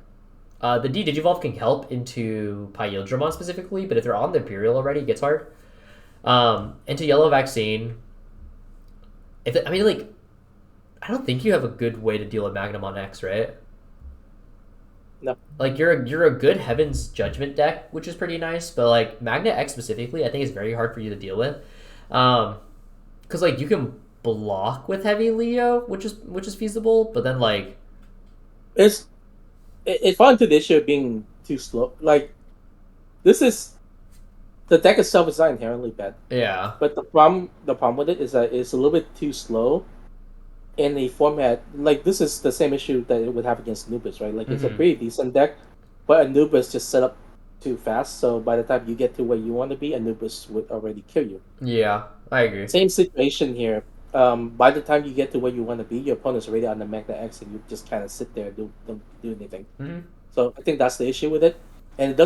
The D-Digivolve can help into Pyildramon specifically, but if they're on the Imperial already, it gets hard. Into Yellow Vaccine, I don't think you have a good way to deal with Magnum on X, right? No. Like you're a good Heaven's Judgment deck, which is pretty nice, but like Magna X specifically, I think is very hard for you to deal with. Because like you can block with HeavyLeo, which is feasible, but then like it falls into the issue of being too slow. Like, the deck itself is not inherently bad. Yeah. But the problem with it is that it's a little bit too slow in a format. Like, this is the same issue that it would have against Anubis, right? Like, it's a pretty decent deck, but Anubis just set up too fast, so by the time you get to where you want to be, Anubis would already kill you. Yeah, I agree. Same situation here. By the time you get to where you want to be, your opponent's already on the Magna X, and you just kind of sit there and don't do anything. Mm-hmm. So I think that's the issue with it, and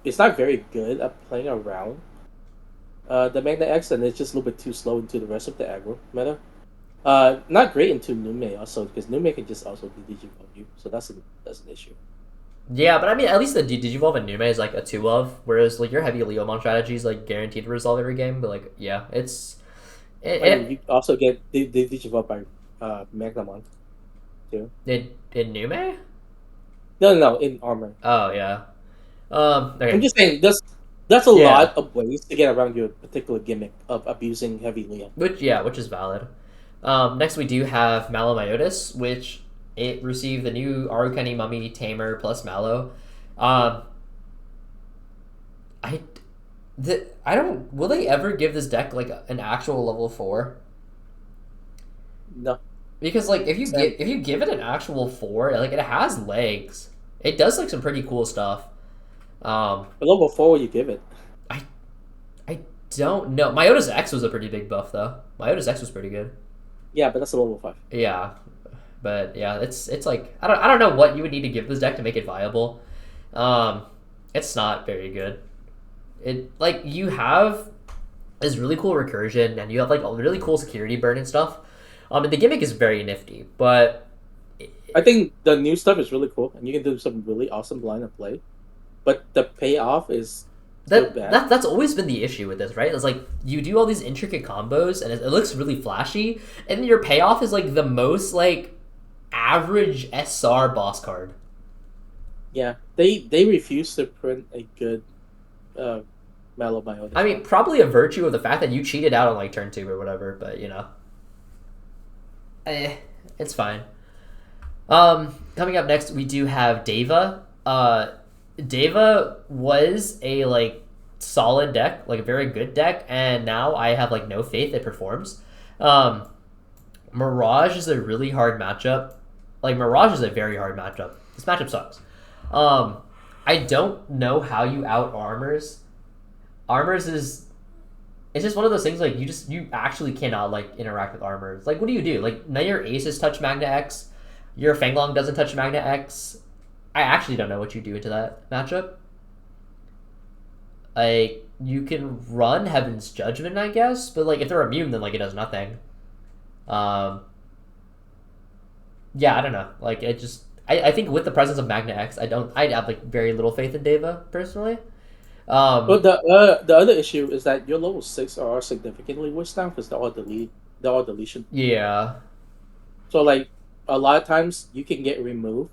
it's not very good at playing around the Magna X, and it's just a little bit too slow into the rest of the aggro meta. Not great into Nume also, because Nume can just also Digivolve you, so that's an issue. Yeah, but I mean, at least the Digivolve and Nume is like a 2 of, whereas like your HeavyLeomon strategy is like guaranteed to resolve every game. But like, yeah, you also get the Digivolve by Magnamon too. In Nume? No, in armor. Oh yeah. Okay. I'm just saying that's a lot of ways to get around your particular gimmick of abusing HeavyLeo. Which is valid. Next we do have Malomyotis, which it received the new Arukeni Mummy Tamer plus Mallow. Will they ever give this deck like an actual level 4? No. Because like if you give it an actual 4, like it has legs. It does like some pretty cool stuff. But level 4 would you give it? I don't know. Myotis X was a pretty big buff though. Myotis X was pretty good. Yeah, but that's a level 5. Yeah. But yeah, it's like I don't know what you would need to give this deck to make it viable. It's not very good. It like you have this really cool recursion and you have like a really cool security burn and stuff. And the gimmick is very nifty, but I think the new stuff is really cool and you can do some really awesome line of play. But the payoff is that's always been the issue with this, right? It's like you do all these intricate combos and it looks really flashy, and then your payoff is like the most like average SR boss card. Yeah, they refuse to print a good Malomyotis. I mean, probably a virtue of the fact that you cheated out on like turn 2 or whatever, but you know, it's fine. Coming up next, we do have Deva. Deva was a like solid deck, like a very good deck, and now I have like no faith it performs. Mirage is a really hard matchup. like Mirage is a very hard matchup. This matchup sucks. I don't know how you out armors. Armors is it's just one of those things like you actually cannot like interact with armors. Like what do? Like none of your aces touch Magna X. Your Fanglong doesn't touch Magna X. I actually don't know what you do into that matchup. Like you can run Heaven's Judgment, I guess, but like if they're immune, then like it does nothing. Yeah, I don't know. Like it just, I think with the presence of Magna X, I have like very little faith in Deva personally. But the other issue is that your level 6 are significantly worse now because they're all deletion. Yeah. So like a lot of times you can get removed,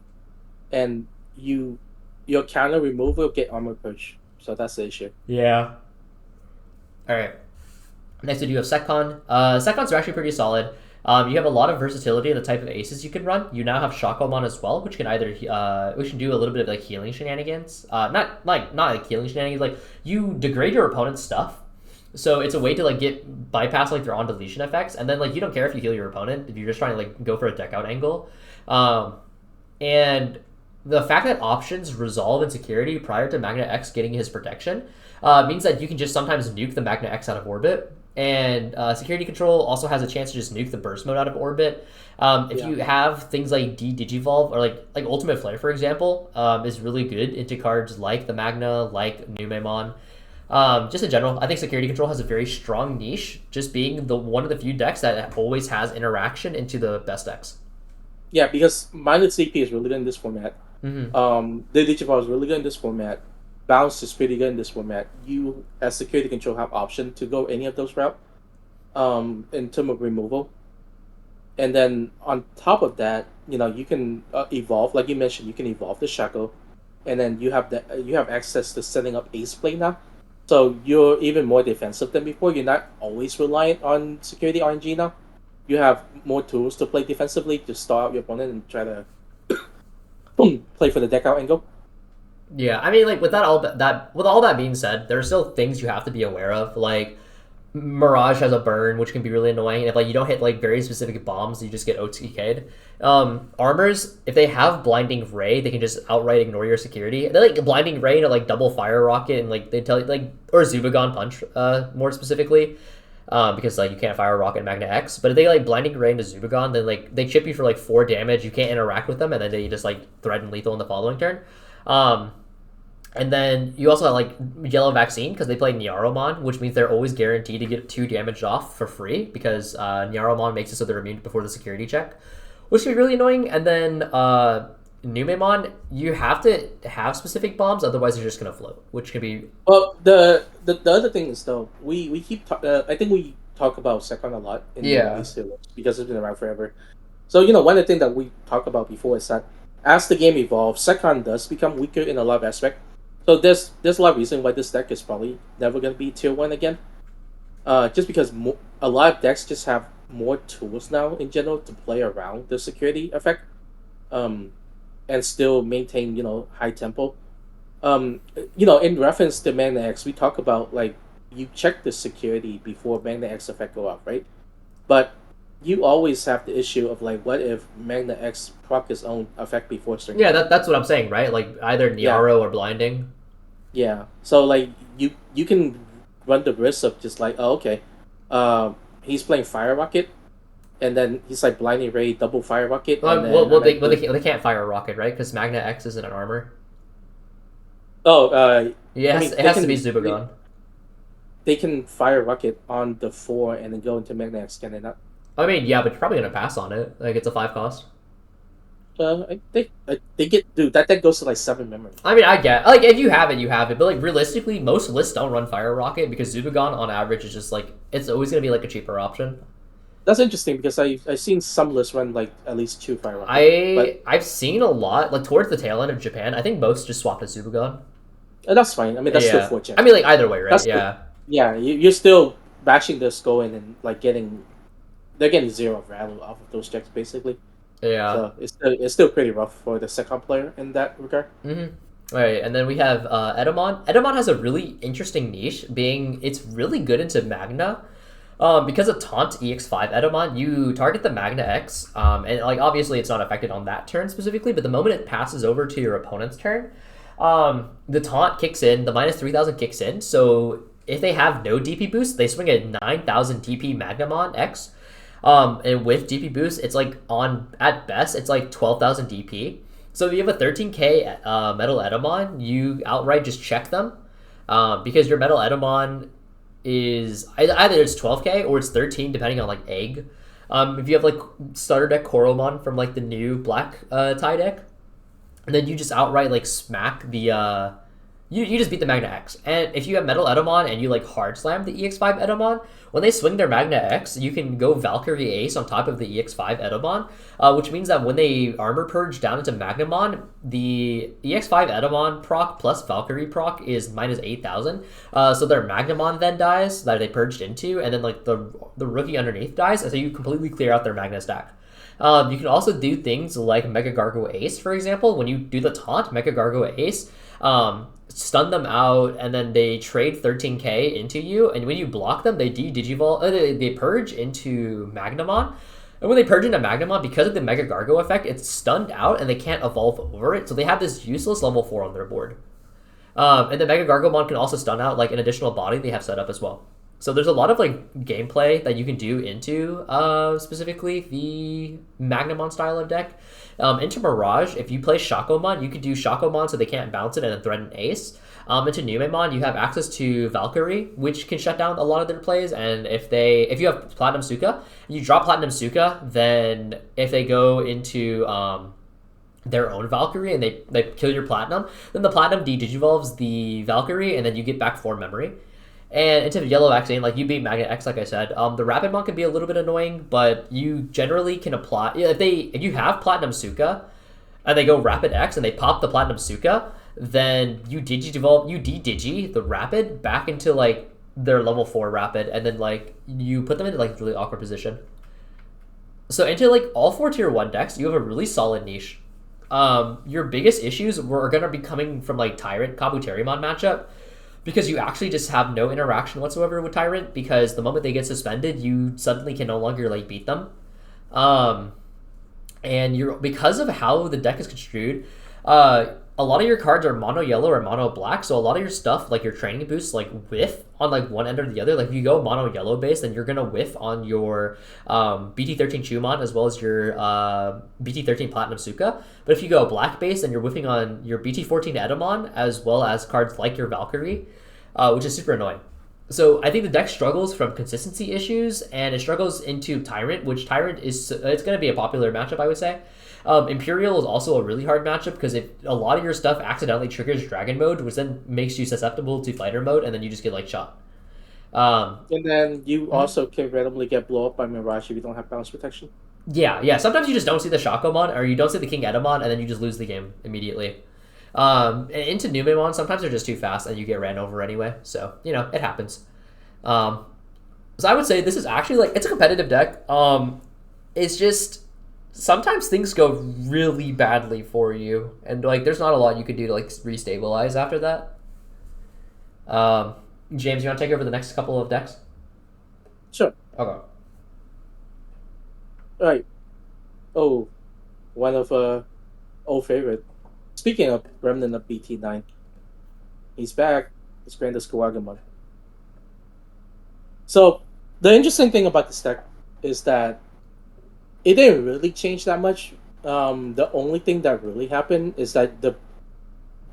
and your counter remove will get armor push. So that's the issue. Yeah. All right. Next we do have SecCon. SecCons are actually pretty solid. You have a lot of versatility in the type of aces you can run. You now have Shakomon as well, which can either which can do a little bit of like healing shenanigans. Not like healing shenanigans. Like you degrade your opponent's stuff, so it's a way to like get bypass like their on deletion effects, and then like you don't care if you heal your opponent if you're just trying to like go for a deck out angle. And the fact that options resolve in security prior to Magna X getting his protection means that you can just sometimes nuke the Magna X out of orbit. And security control also has a chance to just nuke the burst mode out of orbit. If you have things like Digivolve or like Ultimate Flare, for example, is really good into cards like the Magna, like Numemon. Just in general, I think security control has a very strong niche, just being the one of the few decks that always has interaction into the best decks. Yeah, because Minded CP is really good in this format. Mm-hmm. The Digivolve is really good in this format. Bounce is pretty good in this format. You, as security control, have option to go any of those route in terms of removal. And then on top of that, you can evolve, like you mentioned, you can evolve the Shackle, and then you have access to setting up Ace Play now. So you're even more defensive than before. You're not always reliant on security RNG now. You have more tools to play defensively to stall out your opponent and try to play for the deck out angle. Yeah, I mean, like with all that being said, there are still things you have to be aware of. Like Mirage has a burn, which can be really annoying. If like you don't hit like very specific bombs, you just get OTK'd. Armors, if they have Blinding Ray, they can just outright ignore your security. They like Blinding Ray to like double Fire Rocket, and like they tell you like or Zubagon Punch, more specifically. Because like you can't fire Rocket Magna X, but if they like Blinding Ray into Zubagon, then like they chip you for like 4 damage. You can't interact with them, and then they just like threaten lethal in the following turn. And then you also have like Yellow Vaccine because they play Nyaromon, which means they're always guaranteed to get 2 damage off for free because Nyaromon makes it so they're immune before the security check, which can be really annoying. And then Numemon, you have to have specific bombs, otherwise you're just gonna float, which can be. Well, the other thing is though we keep I think we talk about SecCon a lot in these series because it's been around forever. So one of the things that we talked about before is that as the game evolves, SecCon does become weaker in a lot of aspects. So there's a lot of reason why this deck is probably never going to be tier 1 again. Just because a lot of decks just have more tools now in general to play around the security effect, and still maintain high tempo. In reference to Magna X, we talk about like you check the security before Magna X effect go off, right? But you always have the issue of like, what if Magna X proc his own effect before string? Yeah, that's what I'm saying, right? Like either Nyaro or Blinding. Yeah. So like you can run the risk of just like, oh okay, he's playing Fire Rocket, and then he's like Blinding Ray, double Fire Rocket. They can't fire a rocket, right? Because Magna X isn't an armor. Oh, yeah, it has to be Zubagon. They can Fire Rocket on the 4 and then go into Magna X, can they not? I mean, yeah, but you're probably gonna pass on it. Like it's a 5 cost. I think they get that deck goes to like 7 memory. I mean, I get like if you have it, you have it. But like realistically, most lists don't run Fire Rocket because Zubagon on average is just like it's always gonna be like a cheaper option. That's interesting because I've seen some lists run like at least 2 Fire Rocket. I've seen a lot like towards the tail end of Japan. I think most just swapped to Zubagon. That's fine. I mean, that's still fortunate. I mean, like either way, right? Yeah, you're still bashing this going and like they're getting 0 value off of those checks basically. Yeah. So it's still pretty rough for the SecCon player in that regard. Mm-hmm. Right, and then we have Etemon. Etemon has a really interesting niche, being it's really good into Magna. Because of Taunt EX5 Etemon, you target the Magna X, and like obviously it's not affected on that turn specifically, but the moment it passes over to your opponent's turn, the Taunt kicks in, the minus 3000 kicks in, so if they have no DP boost, they swing a 9000 DP Magnamon X, and with DP boost, it's like at best, it's like 12,000 DP. So if you have a 13k Metal Etemon, you outright just check them, because your Metal Etemon is either it's 12k or it's 13 depending on like egg. If you have like starter deck Koromon from like the new black tie deck, and then you just outright like smack the you just beat the Magna X. And if you have Metal Etemon and you like hard slam the EX5 Etemon, when they swing their Magna X, you can go Valkyrie Ace on top of the EX5 Etemon, which means that when they armor purge down into Magnamon, the EX5 Etemon proc plus Valkyrie proc is minus 8000. So their Magnamon then dies that they purged into, and then like the rookie underneath dies, and so you completely clear out their Magna stack. You can also do things like Mega Gargo Ace, for example. When you do the taunt, Mega Gargo Ace, stun them out, and then they trade 13k into you, and when you block them, they digivolve, they purge into Magnamon. And when they purge into Magnamon, because of the Mega Gargo effect, it's stunned out, and they can't evolve over it, so they have this useless level 4 on their board. And the Mega Gargomon can also stun out like an additional body they have set up as well. So there's a lot of like gameplay that you can do into specifically the Magnamon style of deck. Into Mirage, if you play Shakomon, you can do Shakomon so they can't bounce it and then threaten Ace. Into Numon, you have access to Valkyrie, which can shut down a lot of their plays. And if you have Platinum Suka, you drop Platinum Suka, then if they go into their own Valkyrie and they kill your Platinum, then the Platinum digivolves the Valkyrie, and then you get back 4 memory. And into Yellow Vaccine, like you beat Magna X, like I said, the Rapidmon can be a little bit annoying, but you generally can apply if you have Platinum Suka, and they go Rapid X and they pop the Platinum Suka, then you de-digi the Rapid back into like their level 4 Rapid, and then like you put them into like really awkward position. So into like all 4 tier 1 decks, you have a really solid niche. Your biggest issues are gonna be coming from like Tyrant Kabu Terriermon matchup, because you actually just have no interaction whatsoever with Tyrant, because the moment they get suspended, you suddenly can no longer like beat them. And because of how the deck is construed, a lot of your cards are mono yellow or mono black, so a lot of your stuff, like your training boosts, like whiff on like one end or the other. Like if you go mono yellow base, then you're gonna whiff on your BT13 Chumon as well as your BT13 Platinum Suka. But if you go black base, then you're whiffing on your BT14 Etemon as well as cards like your Valkyrie, which is super annoying. So I think the deck struggles from consistency issues, and it struggles into Tyrant, which Tyrant it's going to be a popular matchup, I would say. Imperial is also a really hard matchup, because if a lot of your stuff accidentally triggers Dragon Mode, which then makes you susceptible to Fighter Mode, and then you just get like shot. And then you also can randomly get blow up by Mirage if you don't have balance protection. Yeah. Sometimes you just don't see the Shakomon, or you don't see the King Etemon, and then you just lose the game immediately. And into Numon, sometimes they're just too fast and you get ran over anyway. So, it happens. So I would say this is actually like, it's a competitive deck. It's just sometimes things go really badly for you, and like there's not a lot you can do to like restabilize after that. James, you want to take over the next couple of decks? Sure. Okay. All right. Oh, one of old favorite. Speaking of remnant of BT9, he's back. It's Grandis Kawagamon. So the interesting thing about this deck is that it didn't really change that much. The only thing that really happened is that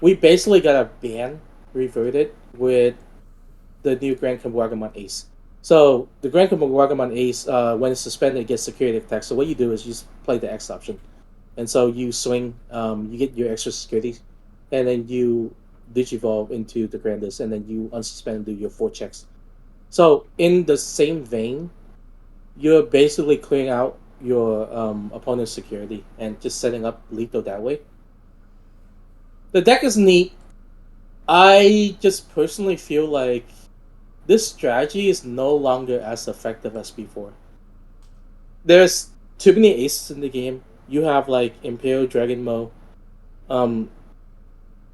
we basically got a ban reverted with the new Grand Kawagamon Ace. So the Grand Kawagamon Ace, when it's suspended, it gets security attack. So what you do is you just play the X option. And so you swing, you get your extra security, and then you digivolve into the Grandis, and then you unsuspend and do your 4 checks. So in the same vein, you're basically clearing out your opponent's security and just setting up lethal that way. The deck is neat. I just personally feel like this strategy is no longer as effective as before. There's too many aces in the game. You have like Imperial Dragon Mode.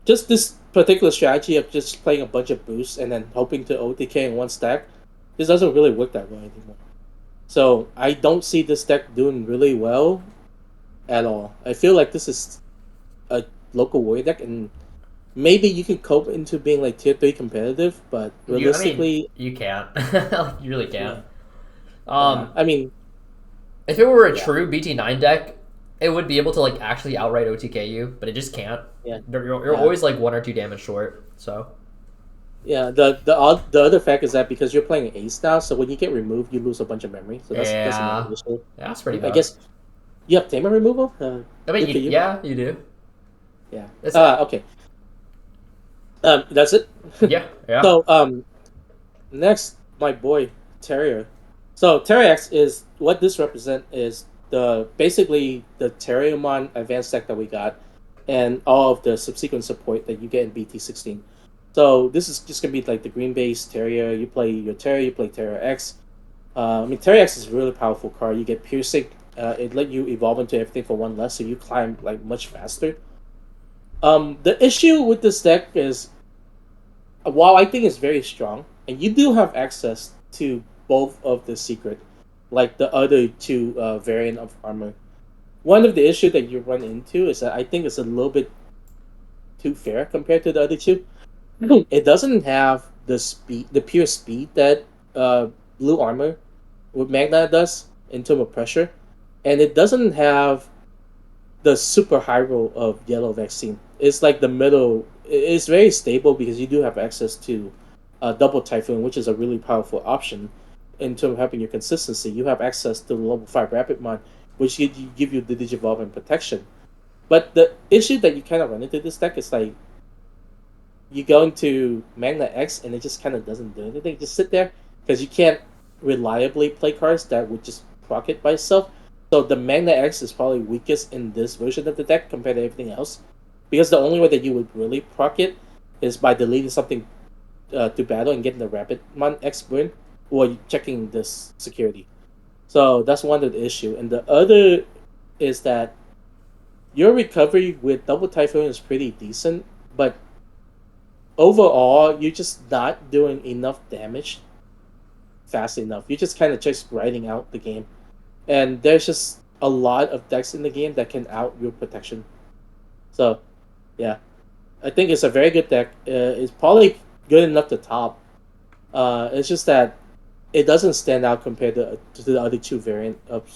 Just this particular strategy of just playing a bunch of boosts and then hoping to OTK in one stack this doesn't really work that well anymore. So I don't see this deck doing really well at all. I feel like this is a local warrior deck, and maybe you can cope into being like tier 3 competitive, but I mean, realistically, you can't. You really can't. yeah, yeah. Um, I mean, if it were a yeah, true BT9 deck, it would be able to like actually outright OTK you, but it just can't. yeah, You're yeah, always like 1 or 2 damage short. So yeah. The other fact is that because you're playing ace now, so when you get removed, you lose a bunch of memory. So that's another yeah, issue. that's pretty I bad. guess you have Tamer removal. I mean, Good for you. yeah, you do. Yeah. It's Okay. That's it. yeah, yeah. So next, my boy Terrier. So Terrier is what this represent is the basically the Terriermon advanced deck that we got, and all of the subsequent support that you get in BT16. So this is just gonna be like the green base Terrier. You play your Terrier, you play Terrier X. I mean Terrier X is a really powerful card. You get piercing. It let you evolve into everything for one less, so you climb like much faster. The issue with this deck is while I think it's very strong, and you do have access to both of the secret, like the other two variant of armor. One of the issue that you run into is that I think it's a little bit too fair compared to the other two. It doesn't have the speed, the pure speed that blue armor with Magna does in terms of pressure, and it doesn't have the super high roll of yellow vaccine. It's like the middle. It's very stable because you do have access to double typhoon, which is a really powerful option in terms of having your consistency. You have access to the level 5 rapid mod, which give you the digivolve and protection. But the issue that you kind of run into this deck is like you go into Magna X and it just kind of doesn't do anything. Just sit there because you can't reliably play cards that would just proc it by itself. So the Magna X is probably weakest in this version of the deck compared to everything else. Because the only way that you would really proc it is by deleting something to battle and getting the Rapidmon X burn or checking this security. So that's one of the issue. And the other is that your recovery with Double Typhoon is pretty decent, but overall, you're just not doing enough damage fast enough. You're just kind of just grinding out the game. And there's just a lot of decks in the game that can out your protection. So, yeah. I think it's a very good deck. It's probably good enough to top. It's just that it doesn't stand out compared to the other two variant of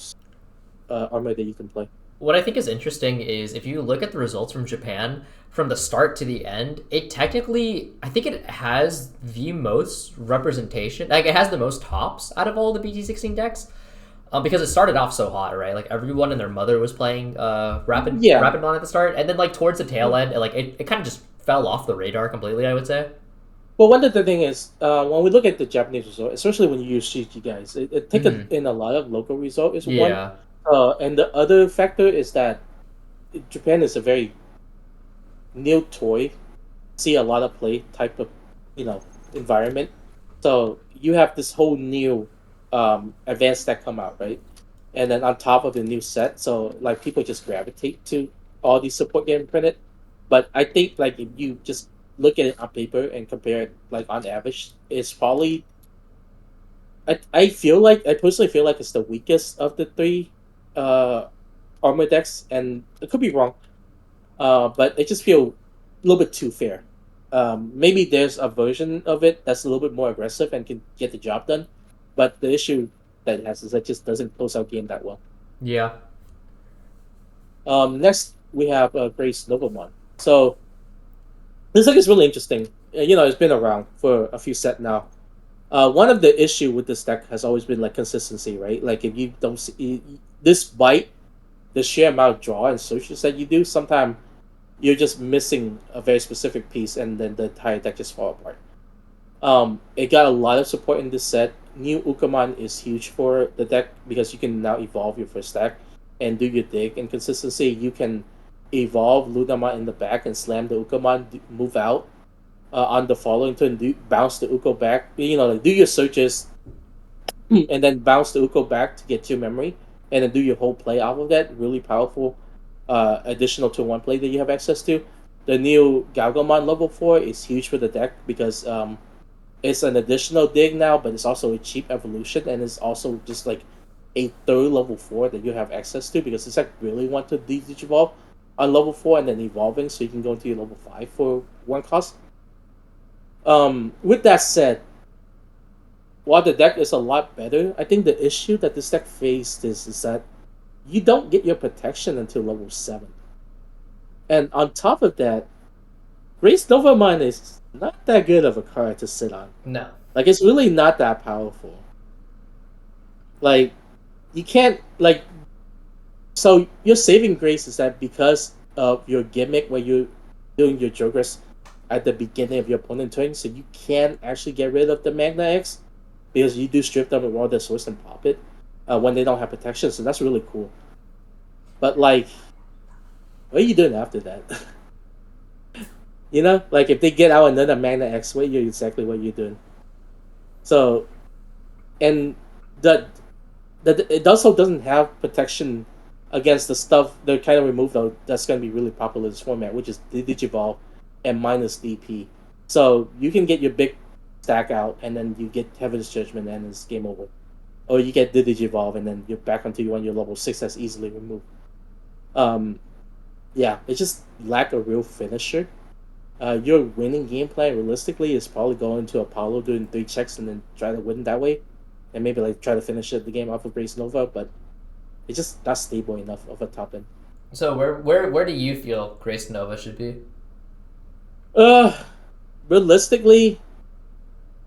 armor that you can play. What I think is interesting is if you look at the results from Japan from the start to the end, it technically, I think it has the most representation. Like, it has the most tops out of all the BT16 decks. Because it started off so hot, right? Like, everyone and their mother was playing Yeah. Rapidmon at the start, and then like towards the tail end, it kind of just fell off the radar completely, I would say. Well, one of the thing is when we look at the Japanese result, especially when you use CG guys, it take Hmm. in a lot of local result is one, Yeah. and the other factor is that Japan is a very new toy, see a lot of play type of environment. So you have this whole new advanced deck come out, right? And then on top of the new set, so like people just gravitate to all these support getting printed. But I think like if you just look at it on paper and compare it like on average, it's probably I personally feel like it's the weakest of the three uh armor decks, and it could be wrong. But it just feel a little bit too fair. Maybe there's a version of it that's a little bit more aggressive and can get the job done, but the issue that it has is that it just doesn't close out game that well. Yeah. Next we have GraceNovamon. So this deck is really interesting. It's been around for a few set now. One of the issue with this deck has always been like consistency, right? Like if you don't see despite the sheer amount of draw and searches that you do, sometimes you're just missing a very specific piece, and then the entire deck just fall apart. It got a lot of support in this set. New Ukamon is huge for the deck because you can now evolve your first stack and do your dig and consistency. You can evolve Lunamon in the back and slam the Ukamon, move out on the following turn, bounce the Uko back. Like do your searches and then bounce the Uko back to get your memory, and then do your whole play off of that. Really powerful additional to one play that you have access to. The new Galgamon level 4 is huge for the deck because it's an additional dig now, but it's also a cheap evolution, and it's also just like a third level 4 that you have access to because it's like really want to Digivolve on level 4 and then evolving so you can go into your level 5 for one cost. With that said, while the deck is a lot better, I think the issue that this deck faced is that you don't get your protection until level 7. And on top of that, GraceNovamon is not that good of a card to sit on. No. Like, it's really not that powerful. Like, you can't, like... So, your saving grace is that because of your gimmick where you're doing your Jogras at the beginning of your opponent's turn, so you can actually get rid of the Magna X because you do strip them with all their source and pop it when they don't have protection, so that's really cool. But, like, what are you doing after that? You know, like if they get out another Magna X, what you exactly what you're doing. So, and it also doesn't have protection against the stuff that kind of removed that's going to be really popular in this format, which is the Digivolve and minus DP. So you can get your big stack out, and then you get Heaven's Judgment, and it's game over. Or you get the Digivolve, and then you're back until you want your level 6 that's easily removed. Yeah, it just lack a real finisher. Your winning game plan realistically is probably going to Apollo doing 3 checks and then try to win that way, and maybe like try to finish the game off of GraceNova, but it's just not stable enough of a top end. So where do you feel GraceNova should be? Realistically,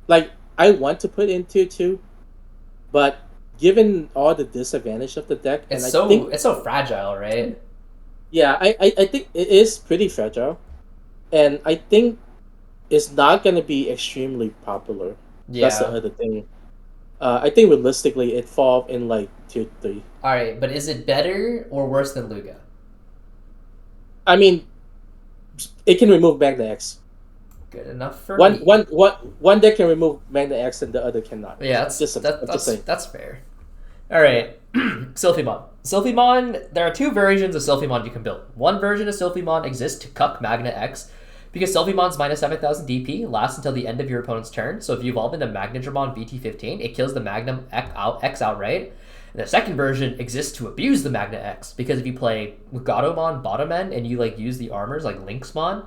like I want to put in tier 2, but given all the disadvantage of the deck, It's and it's so fragile, right? Yeah, I think it is pretty fragile. And I think it's not going to be extremely popular. Yeah. That's the other thing. I think realistically, it falls in like tier 3. All right, but is it better or worse than Luga? I mean, it can remove Magna X. Good enough for one, me. One deck can remove Magna X and the other cannot. Yeah, that's fair. All right, Sillymon. Sillymon, there are 2 versions of Sillymon you can build. One version of Sillymon exists to cuck Magna X, because Sylphymon's minus 7,000 DP lasts until the end of your opponent's turn, so if you evolve into Magnadramon BT15, it kills the Magnum X outright. And the second version exists to abuse the Magna X, because if you play Gabubond bottom end and you like use the armors like Lynxmon,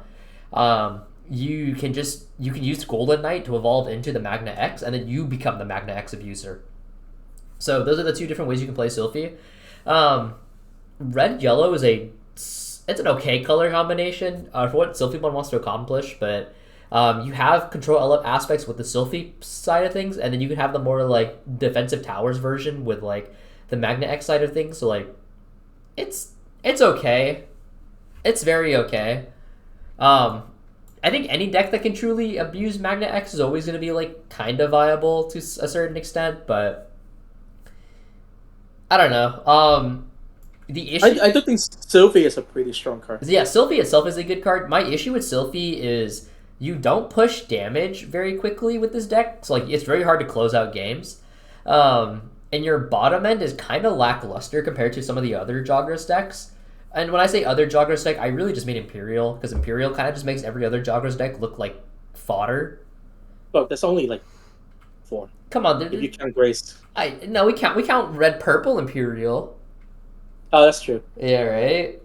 you can use Golden Knight to evolve into the Magna X, and then you become the Magna X abuser. So those are the 2 different ways you can play Sylphy. Red Yellow is it's an okay color combination for what Sylphymon wants to accomplish, but you have control aspects with the Sylphy side of things, and then you can have the more like defensive towers version with like the Magna X side of things. So like, it's okay, it's very okay. I think any deck that can truly abuse Magna X is always going to be like kind of viable to a certain extent, but I don't know. The issue, I don't think Sylphie is a pretty strong card. Yeah, Sylphie itself is a good card. My issue with Sylphie is you don't push damage very quickly with this deck. So like it's very hard to close out games. And your bottom end is kind of lackluster compared to some of the other Jogras decks. And when I say other Jogras deck, I really just mean Imperial, because Imperial kind of just makes every other Jogras deck look like fodder. Well, that's only like 4. Come on, if you count Grace. No, we count red purple Imperial. Oh, that's true. Yeah, right?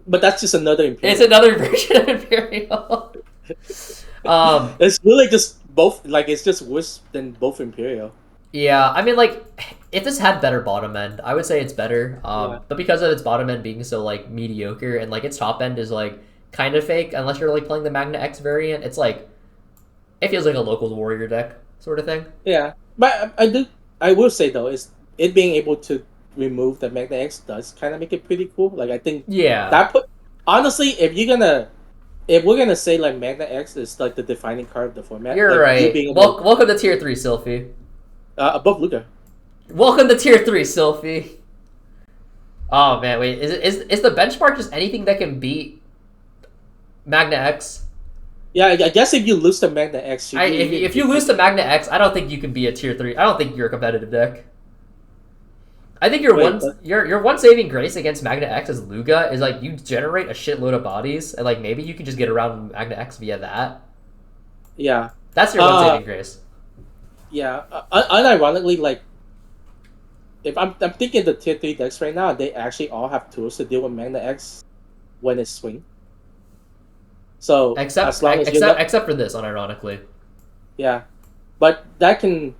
But that's just another Imperial. It's another version of Imperial. It's really just both, like, it's just worse than both Imperial. Yeah, I mean, like, if this had better bottom end, I would say it's better. Yeah. But because of its bottom end being so, like, mediocre, and, like, its top end is, like, kind of fake, unless you're, like, playing the Magna X variant, it's, like, it feels like a Locals Warrior deck sort of thing. Yeah, but I will say, though, is it being able to remove the Magna X does kind of make it pretty cool. Like, I think honestly, if we're gonna say like Magna X is like the defining card of the format, you're like, right. Welcome to tier 3, Sylphie. Above Luga. Welcome to tier 3, Sylphie. Oh man, wait, is the benchmark just anything that can beat Magna X? Yeah, I guess if you lose to Magna X, if you lose to Magna X, I don't think you can be a tier 3. I don't think you're a competitive deck. I think your one saving grace against Magna X as Luga is like you generate a shitload of bodies, and like maybe you can just get around Magna X via that. Yeah, That's your one saving grace. Yeah, unironically, like if I'm thinking the tier 3 decks right now, they actually all have tools to deal with Magna X when it's swing. So except as long as except for this, unironically. Yeah, but that can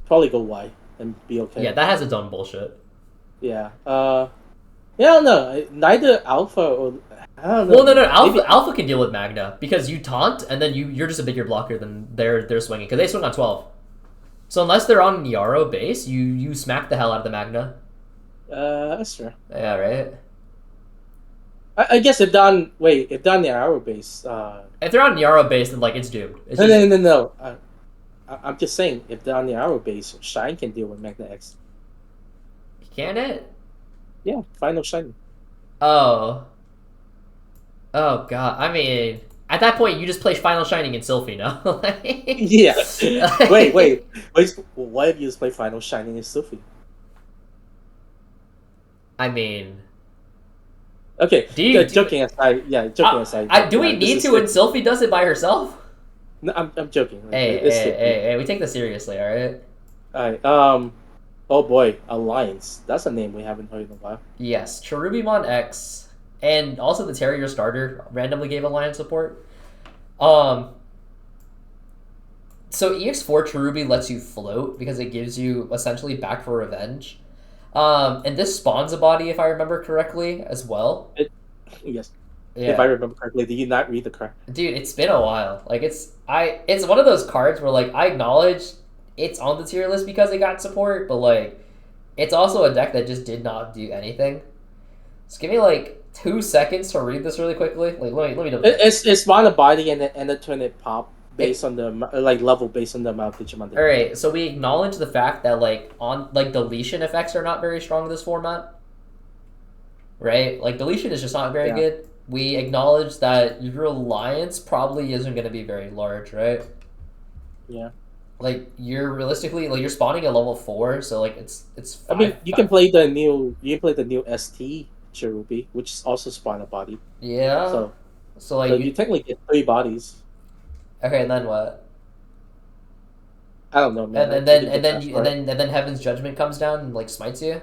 probably go wide and be okay. Yeah, that has its own bullshit. Yeah. Yeah, I don't know. Neither Alpha or I don't know. Well, no. Alpha can deal with Magna because you taunt and then you're just a bigger blocker than they're swinging because they swing on 12. So unless they're on Yarrow base, you smack the hell out of the Magna. That's true. Yeah, right. I guess if they're on the Arrow base, if they're on Yarrow base, then like it's doomed. It's no. I'm just saying, if they're on the Arrow base, Shine can deal with Magna X. Can it? Yeah, final Shine. Oh god. I mean, at that point, you just play Final Shining in Sylphie, no? Yeah. Wait. Why if you just play Final Shining in Sylphie? I mean... Okay, joking aside. Do we need to when Sylphie does it by herself? No, I'm joking. Hey, we take this seriously, alright? Alright, oh boy, Alliance. That's a name we haven't heard in a while. Yes, Cherubimon X... And also the Terrier starter randomly gave Alliance support. So EX4 Cherubi lets you float because it gives you essentially back for revenge. And this spawns a body if I remember correctly as well. Yes. Yeah. If I remember correctly, did you not read the card? Dude, it's been a while. Like it's one of those cards where like I acknowledge it's on the tier list because it got support, but like it's also a deck that just did not do anything. Just give me like 2 seconds to read this really quickly. Like let me. It's spawn a body and then turn it pop based on the level based on the amount of Digimon. All right, so we acknowledge the fact that like deletion effects are not very strong in this format, right? Like deletion is just not very good. We acknowledge that your Alliance probably isn't going to be very large, right? Yeah. Like you're realistically you're spawning at level 4, so like it's. I mean, you can play the new ST Cherubi, which is also spawn a body. Yeah. So you technically get 3 bodies. Okay, and then what? I don't know, man. And then Heaven's Judgment comes down and like smites you.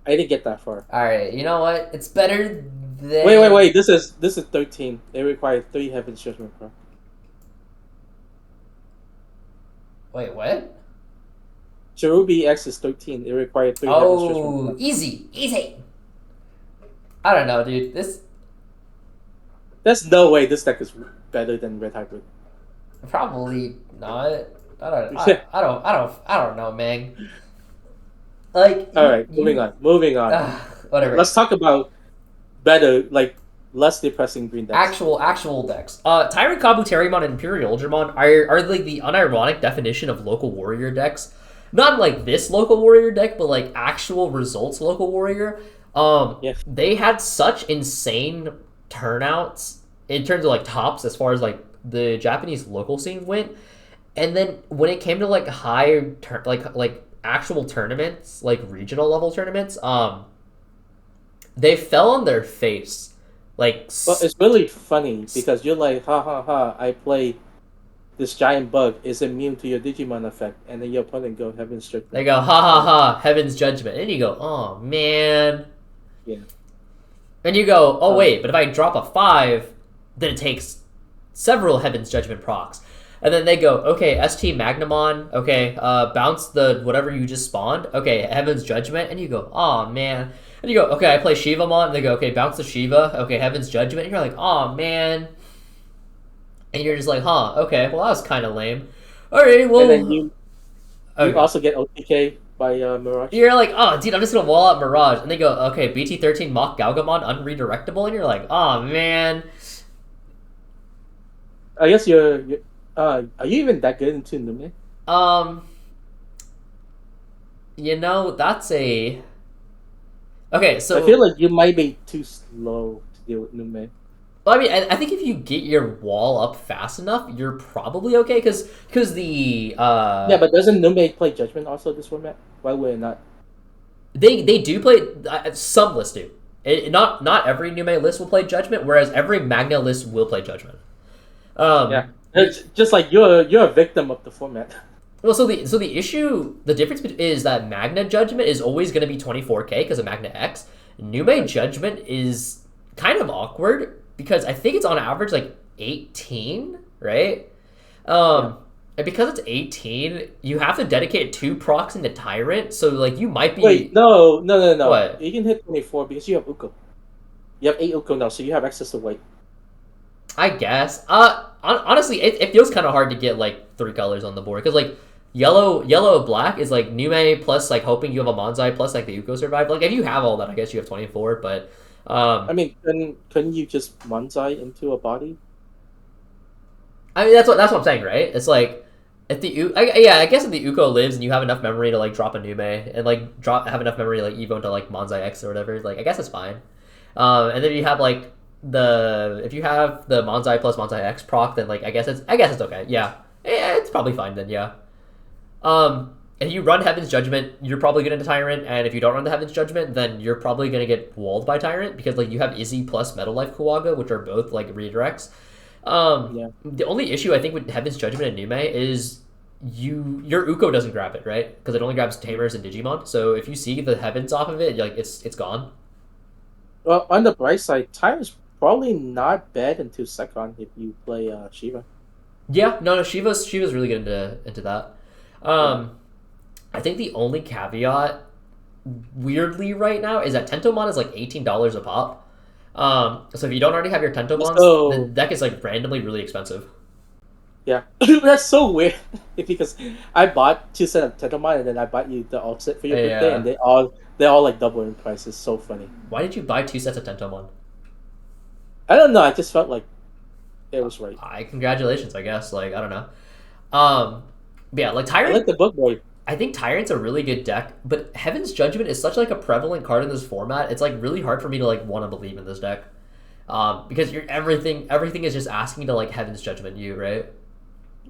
I didn't get that far. All right, you know what? It's better than. Wait. This is 13. It requires 3 Heaven's Judgment, bro. Wait, what? Cherubi X is 13. It required 3 Heaven's Judgment. Oh, easy. I don't know, dude. There's no way this deck is better than Red Hybrid. Probably not. I don't know, man. Like. All right, moving on. Whatever. Let's talk about better, like less depressing green decks. Actual decks. Tyrant, Kabu, Terriermon, and Imperial Ultramon are like the unironic definition of local warrior decks. Not like this local warrior deck, but like actual results local warrior. They had such insane turnouts in terms of like tops as far as like the Japanese local scene went, and then when it came to like higher like actual tournaments, like regional level tournaments, they fell on their face. Like, well, it's really funny because you're like, ha, I play this giant bug is immune to your Digimon effect, and then your opponent go Heaven's Judgment. They go, ha, Heaven's Judgment, and you go, oh man. Yeah. And you go, oh wait, but if I drop a 5, then it takes several Heaven's Judgment procs. And then they go, okay, ST Magnamon, okay, bounce the whatever you just spawned, okay, Heaven's Judgment, and you go, oh man. And you go, okay, I play Shivamon, and they go, okay, bounce the Shiva, okay, Heaven's Judgment, and you're like, oh man. And you're just like, huh, okay, well that was kind of lame. Alright, well. And then you also get OTK by Mirage. You're like, oh, dude, I'm just gonna wall out Mirage. And they go, okay, BT16 Mock Galgamon unredirectable, and you're like, oh man. I guess are you even that good into Numon? That's a. Okay, so I feel like you might be too slow to deal with Numon. Well, I mean, I think if you get your wall up fast enough, you're probably okay. Because the yeah, but doesn't Numon play Judgment also this format? Why would it not? They do play. Some lists do. Not every Numon list will play Judgment, whereas every Magna list will play Judgment. It's just like you're a victim of the format. Well, the difference is that Magna Judgment is always going to be 24K because of Magna X. Nume Judgment is kind of awkward because I think it's on average like 18, right? And because it's 18, you have to dedicate 2 procs into Tyrant, so like you might be. Wait, no. What? You can hit 24 because you have Uko. You have 8 Uko now, so you have access to white. I guess. Honestly, it feels kind of hard to get like 3 colors on the board because like yellow black is like Nume plus like hoping you have a Monzai plus like the Uko survive. Like if you have all that, I guess you have 24. But I mean, couldn't you just Monzai into a body? I mean that's what I'm saying, right? It's like if I guess if the Uko lives and you have enough memory to like drop a Nume and like have enough memory to, like Evo into like Monzai X or whatever, like I guess it's fine. And then you have like if you have the Monzai plus Monzai X proc, then like I guess it's okay. Yeah, it's probably fine then. Yeah. If you run Heaven's Judgment, you're probably going to Tyrant, and if you don't run the Heaven's Judgment, then you're probably going to get walled by Tyrant because like you have Izzy plus Metal Life Kuwaga, which are both like redirects. The only issue I think with Heaven's Judgment and Nume is your Uko doesn't grab it, right? Because it only grabs Tamers and Digimon. So if you see the Heavens off of it, like it's gone. Well, on the bright side, Tyrant's probably not bad into SecCon if you play Shiva. Yeah, no, Shiva's really good into that. I think the only caveat, weirdly, right now is that Tentomon is like $18 a pop. So if you don't already have your Tentomons, the deck is like randomly really expensive. Yeah, that's so weird because I bought 2 sets of Tentomon and then I bought you the alt set for your birthday, and they're all like double in price. It's so funny. Why did you buy 2 sets of Tentomon? I don't know. I just felt like it was right. Congratulations, I guess. Like I don't know. But yeah, like Tyrant. I like the book boy. I think Tyrant's a really good deck, but Heaven's Judgment is such like a prevalent card in this format. It's like really hard for me to like want to believe in this deck, because everything is just asking to like Heaven's Judgment you, right?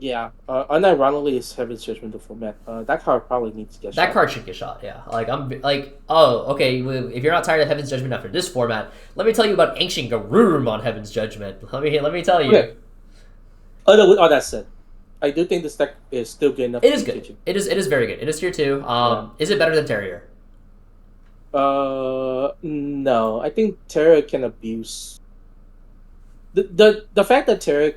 Yeah, unironically, it's Heaven's Judgment the format. That card probably needs to get shot. That card should get shot, yeah. Like, I'm like, oh, okay, if you're not tired of Heaven's Judgment after this format, let me tell you about Ancient Garurumon Heaven's Judgment. Let me tell you. Okay. With all that said, I do think this deck is still good enough. It is good. It is very good. It is tier 2. Is it better than Terrier? No. I think Terrier can abuse. The fact that Terrier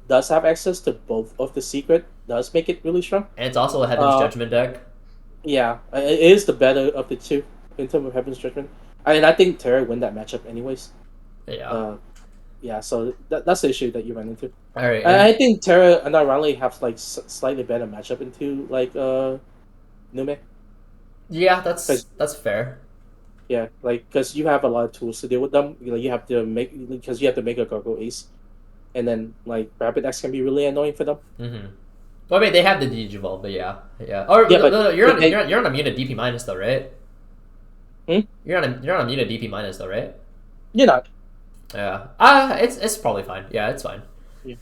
does have access to both of the secret does make it really strong. And it's also a Heaven's Judgment deck. Yeah, it is the better of the two in terms of Heaven's Judgment. I think Terrier win that matchup anyways. Yeah. Yeah, so that's the issue that you run into. All right. I think Terra and Riley have like slightly better matchup into like Nume. Yeah, that's fair. Yeah, like because you have a lot of tools to deal with them. You have to make a Gargoyle Ace, and then like Rapid X can be really annoying for them. Mm-hmm. Well, I mean, they have the Digivolve, but yeah. Or yeah, but you're on immune to DP minus though, right? You're on immune to DP minus though, right? You're not. Yeah. It's probably fine. Yeah, it's fine. Yeah.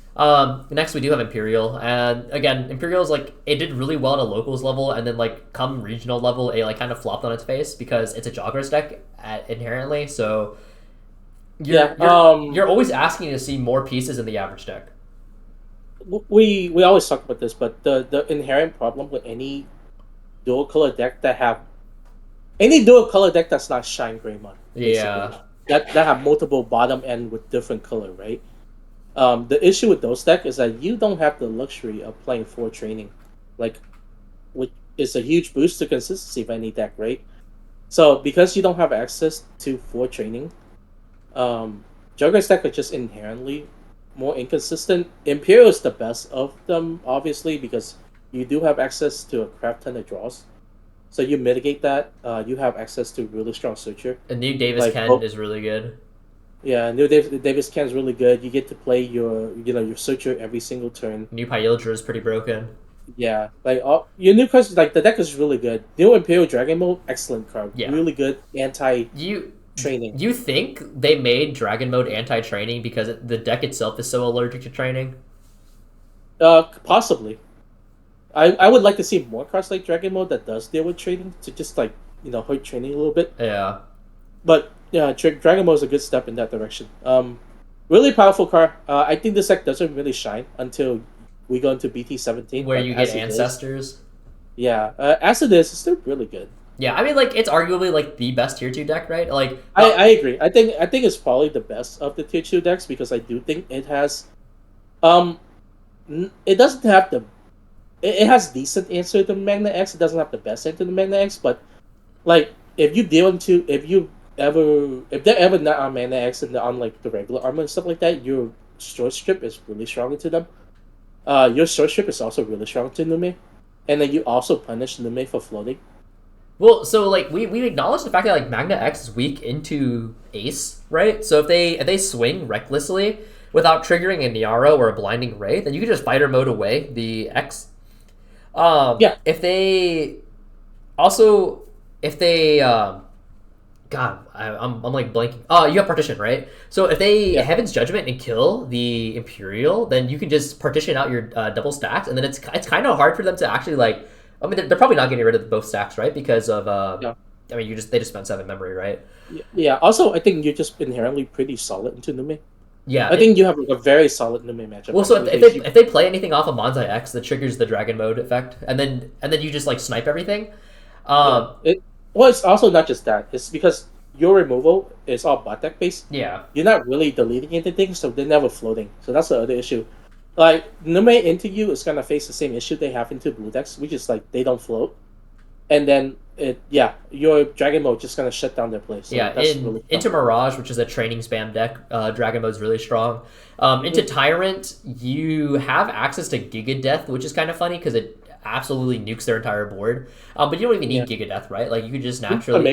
Next we do have Imperial, and again, Imperial's like it did really well at a locals level, and then like come regional level, it like kind of flopped on its face because it's a Joggers deck inherently. So you're always asking to see more pieces in the average deck. We always talk about this, but the inherent problem with any dual color deck that's not ShineGreymon. Yeah. That have multiple bottom end with different color, right? The issue with those decks is that you don't have the luxury of playing 4 training, which is a huge boost to consistency of any deck, right? So because you don't have access to 4 training, Jugger's deck are just inherently more inconsistent. Imperial is the best of them, obviously, because you do have access to a crap ton of draws. So you mitigate that. You have access to really strong searcher. And new Davis Ken is really good. Yeah, new Davis Ken is really good. You get to play your searcher every single turn. New Pyildra is pretty broken. Yeah, like your new cards, like the deck is really good. New Imperial Dragon Mode, excellent card. Yeah. Really good anti-training. You think they made Dragon Mode anti-training because the deck itself is so allergic to training? Possibly. I would like to see more cards like Dragon Mode that does deal with training to just like hurt training a little bit. Yeah. But yeah, Dragon Mode is a good step in that direction. Really powerful card. I think this deck doesn't really shine until we go into BT17. Where you get Ancestors. As it is, it's still really good. Yeah, I mean, like, it's arguably, like, the best Tier 2 deck, right? Like, I agree. I think it's probably the best of the Tier 2 decks because I do think it has... It doesn't have the... It has decent answer to Magna X. It doesn't have the best answer to Magna X, but, like, if you deal into... If they're ever not on Magna X and they're on, like, the regular armor and stuff like that, your Short Strip is really strong into them. Your Short Strip is also really strong to Nume. And then you also punish Nume for floating. Well, so like we acknowledge the fact that like Magna X is weak into Ace, right? So if they swing recklessly without triggering a Niaro or a Blinding Ray, then you can just fighter mode away the X. Yeah. If they God, I'm like blanking. Oh, you have Partition, right? So if they Heaven's Judgment and kill the Imperial, then you can just partition out your double stacks, and then it's kind of hard for them to actually like. I mean, they're probably not getting rid of both stacks, right? Because of I mean, they just spent 7 memory, right? Yeah. Also, I think you're just inherently pretty solid into Nume. Yeah, I think you have like a very solid Nume matchup. Well, so if they play anything off of Manzai X that triggers the Dragon Mode effect, and then you just like snipe everything. Well, it's also not just that. It's because your removal is all bot deck based. Yeah, you're not really deleting anything, so they're never floating. So that's the other issue. Like Nume into you is gonna face the same issue they have into blue decks, which is like they don't float, and then your Dragon Mode just gonna shut down their play. So into Mirage, which is a training spam deck, Dragon Mode's really strong. Into Tyrant, you have access to Giga Death, which is kind of funny because it absolutely nukes their entire board. But you don't even need Giga Death, right? Like you could just naturally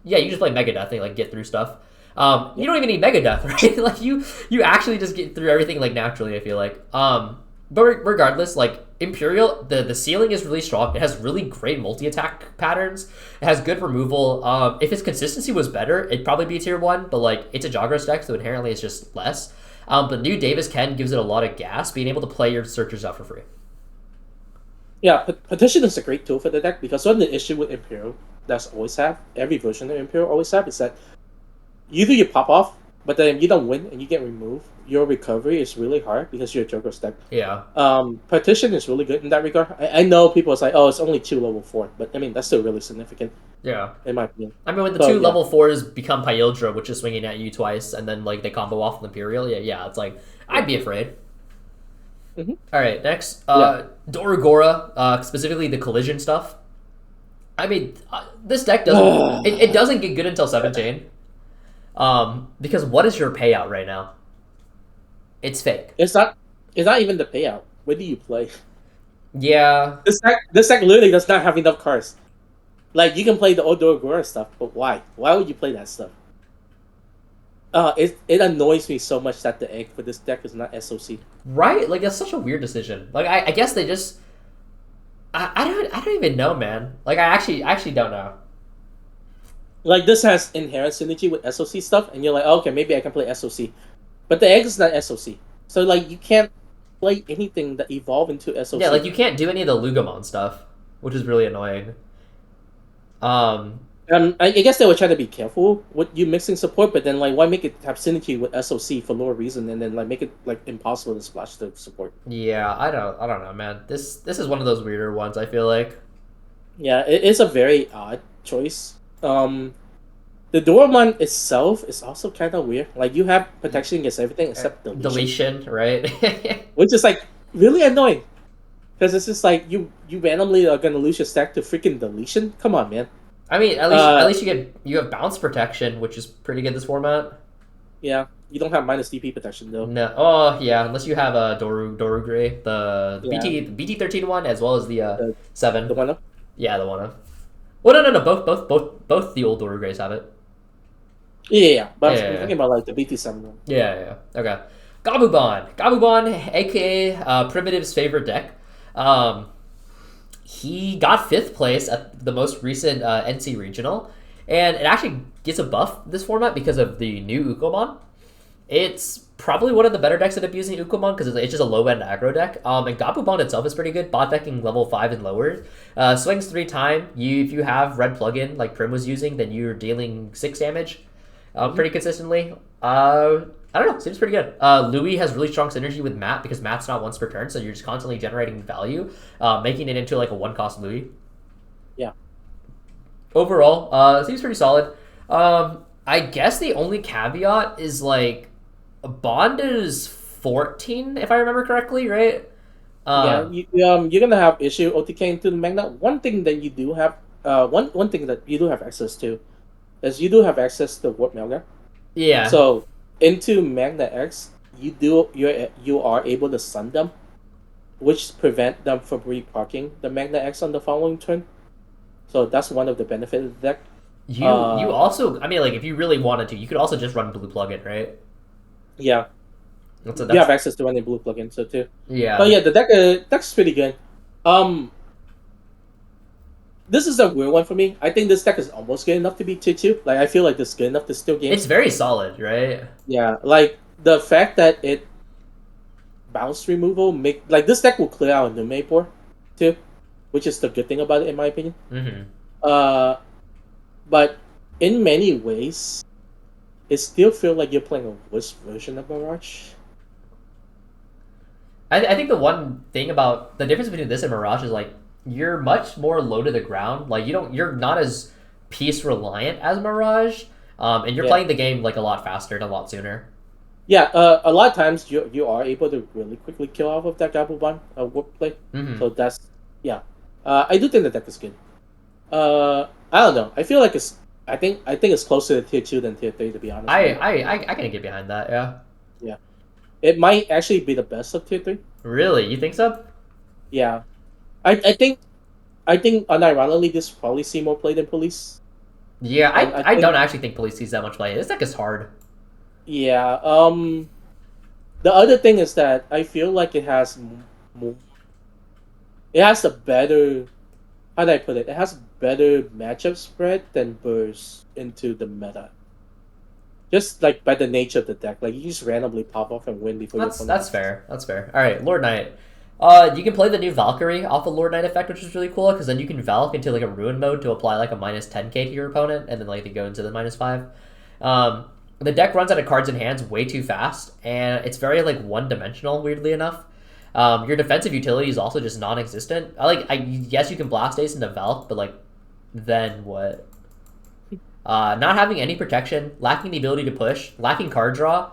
you just play Mega Death and like get through stuff. You don't even need Mega Death, right? Like you actually just get through everything like naturally, I feel like. But regardless, like Imperial, the ceiling is really strong. It has really great multi-attack patterns. It has good removal. If its consistency was better, it'd probably be tier 1, but like it's a Jagras deck, so inherently it's just less. But new Davis Ken gives it a lot of gas, being able to play your searchers out for free. Yeah, Petition is a great tool for the deck because one of the issue with Imperial that's always have, every version of Imperial always have, is that either you pop off, but then if you don't win and you get removed, your recovery is really hard because you're a Joker deck. Yeah. Partition is really good in that regard. I know people say, oh, it's only 2 level 4, but I mean, that's still really significant. Yeah. In my opinion. I mean, when the 2 level 4s become Pyildra, which is swinging at you twice, and then like they combo off with Imperial, yeah, it's like, I'd be afraid. Mm-hmm. All right, next. Dorugora, specifically the collision stuff. I mean, this deck doesn't... it doesn't get good until 17. Because what is your payout right now? It's fake. It's not even the payout. Where do you play? Yeah. This deck literally does not have enough cards. Like, you can play the old Dorugora stuff, but why? Why would you play that stuff? It annoys me so much that the egg for this deck is not SOC. Right? Like, that's such a weird decision. Like, I guess they just... I don't even know, man. Like, I actually don't know. Like, this has inherent synergy with SOC stuff, and you're like, oh, okay, maybe I can play SOC. But the egg is not SOC. So, like, you can't play anything that evolve into SOC. Yeah, like, you can't do any of the Lugamon stuff, which is really annoying. I guess they were trying to be careful with you mixing support, but then, like, why make it have synergy with SOC for no reason, and then, like, make it, like, impossible to splash the support? Yeah, I don't know, man. This is one of those weirder ones, I feel like. Yeah, it is a very odd choice. The Dorumon itself is also kind of weird. Like, you have protection against everything except deletion. Right? Which is, like, really annoying. Because it's just like, you randomly are going to lose your stack to freaking deletion? Come on, man. I mean, at least you have bounce protection, which is pretty good this format. Yeah, you don't have minus DP protection, though. No. Oh, yeah, unless you have a Doru Gray, the BT13 one, as well as the 7. The 1-up? Yeah, the 1-up. Well, no. Both the old Doru Grays have it. Yeah. But I'm thinking about, like, the BT7 one. Yeah. Okay. Gabubond, aka Primitive's favorite deck. He got 5th place at the most recent NC Regional, and it actually gets a buff this format because of the new Ukomon. It's probably one of the better decks that abusing Ukomon because it's just a low-end aggro deck. And Gabubond itself is pretty good, bot decking level 5 and lower. Swings 3 times. If you have red plugin like Prim was using, then you're dealing 6 damage pretty consistently. I don't know. Seems pretty good. Louis has really strong synergy with Matt because Matt's not once per turn, so you're just constantly generating value, making it into like a one-cost Louis. Yeah. Overall, seems pretty solid. I guess the only caveat is like Bond is 14, if I remember correctly, right? You're gonna have issue OTK into the Magna. One thing that you do have, one thing that you do have access to, is you do have access to Warp Magna. Yeah. So into Magna X, you are able to stun them, which prevent them from reparking the Magna X on the following turn. So that's one of the benefits of the deck. You also, I mean, like if you really wanted to, you could also just run blue plugin, right? Yeah. That's You have access to running blue plugin, so too. Yeah. But yeah, the deck's pretty good. This is a weird one for me. I think this deck is almost good enough to be tier 2. Like I feel like this is good enough to steal games. It's very solid, right? Yeah, like the fact that it bounce removal make like this deck will clear out a Numon board too, which is the good thing about it in my opinion. But in many ways, it still feels like you're playing a worse version of Mirage. I think the one thing about the difference between this and Mirage is like you're much more low to the ground. Like you're not as piece reliant as Mirage, and you're playing the game like a lot faster and a lot sooner. Yeah, a lot of times you are able to really quickly kill off of that Gabubond warp play. So that's I do think the deck is good. I don't know. I feel like it's. I think it's closer to tier 2 than tier 3 to be honest. I can get behind that. Yeah. Yeah. It might actually be the best of tier 3. Really? You think so? Yeah. I think unironically this probably see more play than Police. Yeah, I don't actually think Police sees that much play. This deck is hard. Yeah. The other thing is that I feel like it has more. It has a better. How do I put it? It has better matchup spread than Burst into the meta. Just like by the nature of the deck, like you just randomly pop off and win before. That's fair. That's fair. All right, LordKnight. You can play the new Valkyrie off the LordKnight effect, which is really cool because then you can Valk into like a Ruin mode to apply like a minus 10k to your opponent, and then like they go into the minus 5. The deck runs out of cards in hands way too fast, and it's very like one-dimensional. Weirdly enough, your defensive utility is also just non-existent. Yes, you can Blast Ace into Valk, but like, then what? Not having any protection, lacking the ability to push, lacking card draw.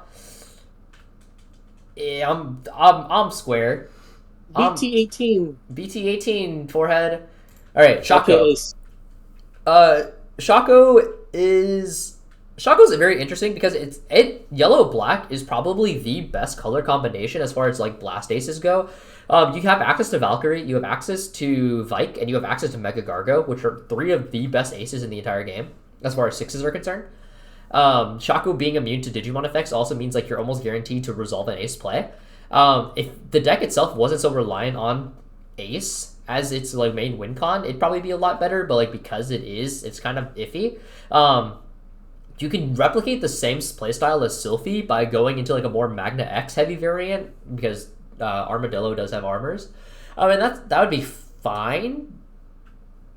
Yeah, I'm square. BT18 forehead. All right, Shaco. Shaco's very interesting because yellow black is probably the best color combination as far as like blast aces go. You have access to Valkyrie, you have access to Vike, and you have access to Mega Gargo, which are 3 of the best aces in the entire game as far as 6s are concerned. Shaco being immune to Digimon effects also means like you're almost guaranteed to resolve an ace play. If the deck itself wasn't so reliant on ace as its like main win con, it'd probably be a lot better, but like because it's kind of iffy. You can replicate the same playstyle as Sylphie by going into like a more Magna X heavy variant because Armadillo does have armors. I mean that would be fine,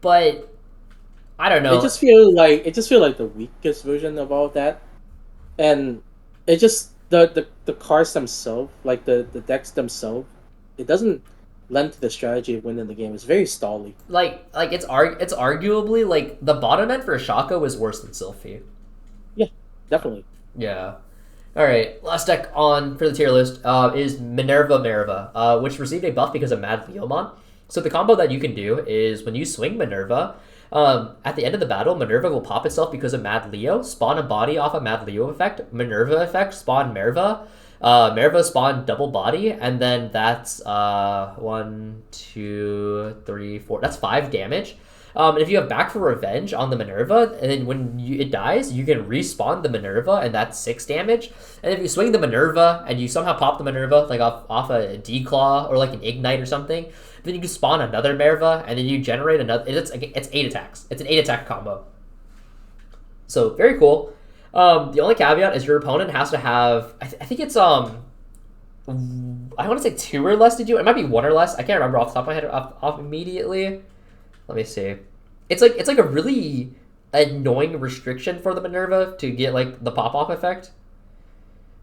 but I don't know. It just feel like the weakest version of all that, and it just the cards themselves, like the decks themselves, it doesn't lend to the strategy of winning the game. It's very stally. Like it's arguably like the bottom end for Shaco is worse than Sylphie. Yeah, definitely. Yeah. All right, last deck on for the tier list is Minerva, which received a buff because of Mad Leomon. So the combo that you can do is when you swing Minerva, at the end of the battle, Minerva will pop itself because of Mad Leo, spawn a body off a Mad Leo effect, Minerva effect, spawn Merva, Merva spawn double body, and then that's 1, 2, 3, 4. That's 5 damage. And if you have Back for Revenge on the Minerva, and then when it dies, you can respawn the Minerva, and that's 6 damage. And if you swing the Minerva, and you somehow pop the Minerva, like off a D-Claw, or like an Ignite or something, then you can spawn another Minerva, and then you generate another. It's 8 attacks. It's an 8 attack combo. So, very cool. The only caveat is your opponent has to have, I think it's, I want to say 2 or less to do. It might be 1 or less. I can't remember off the top of my head off immediately. Let me see. It's like a really annoying restriction for the Minerva to get like the pop-off effect.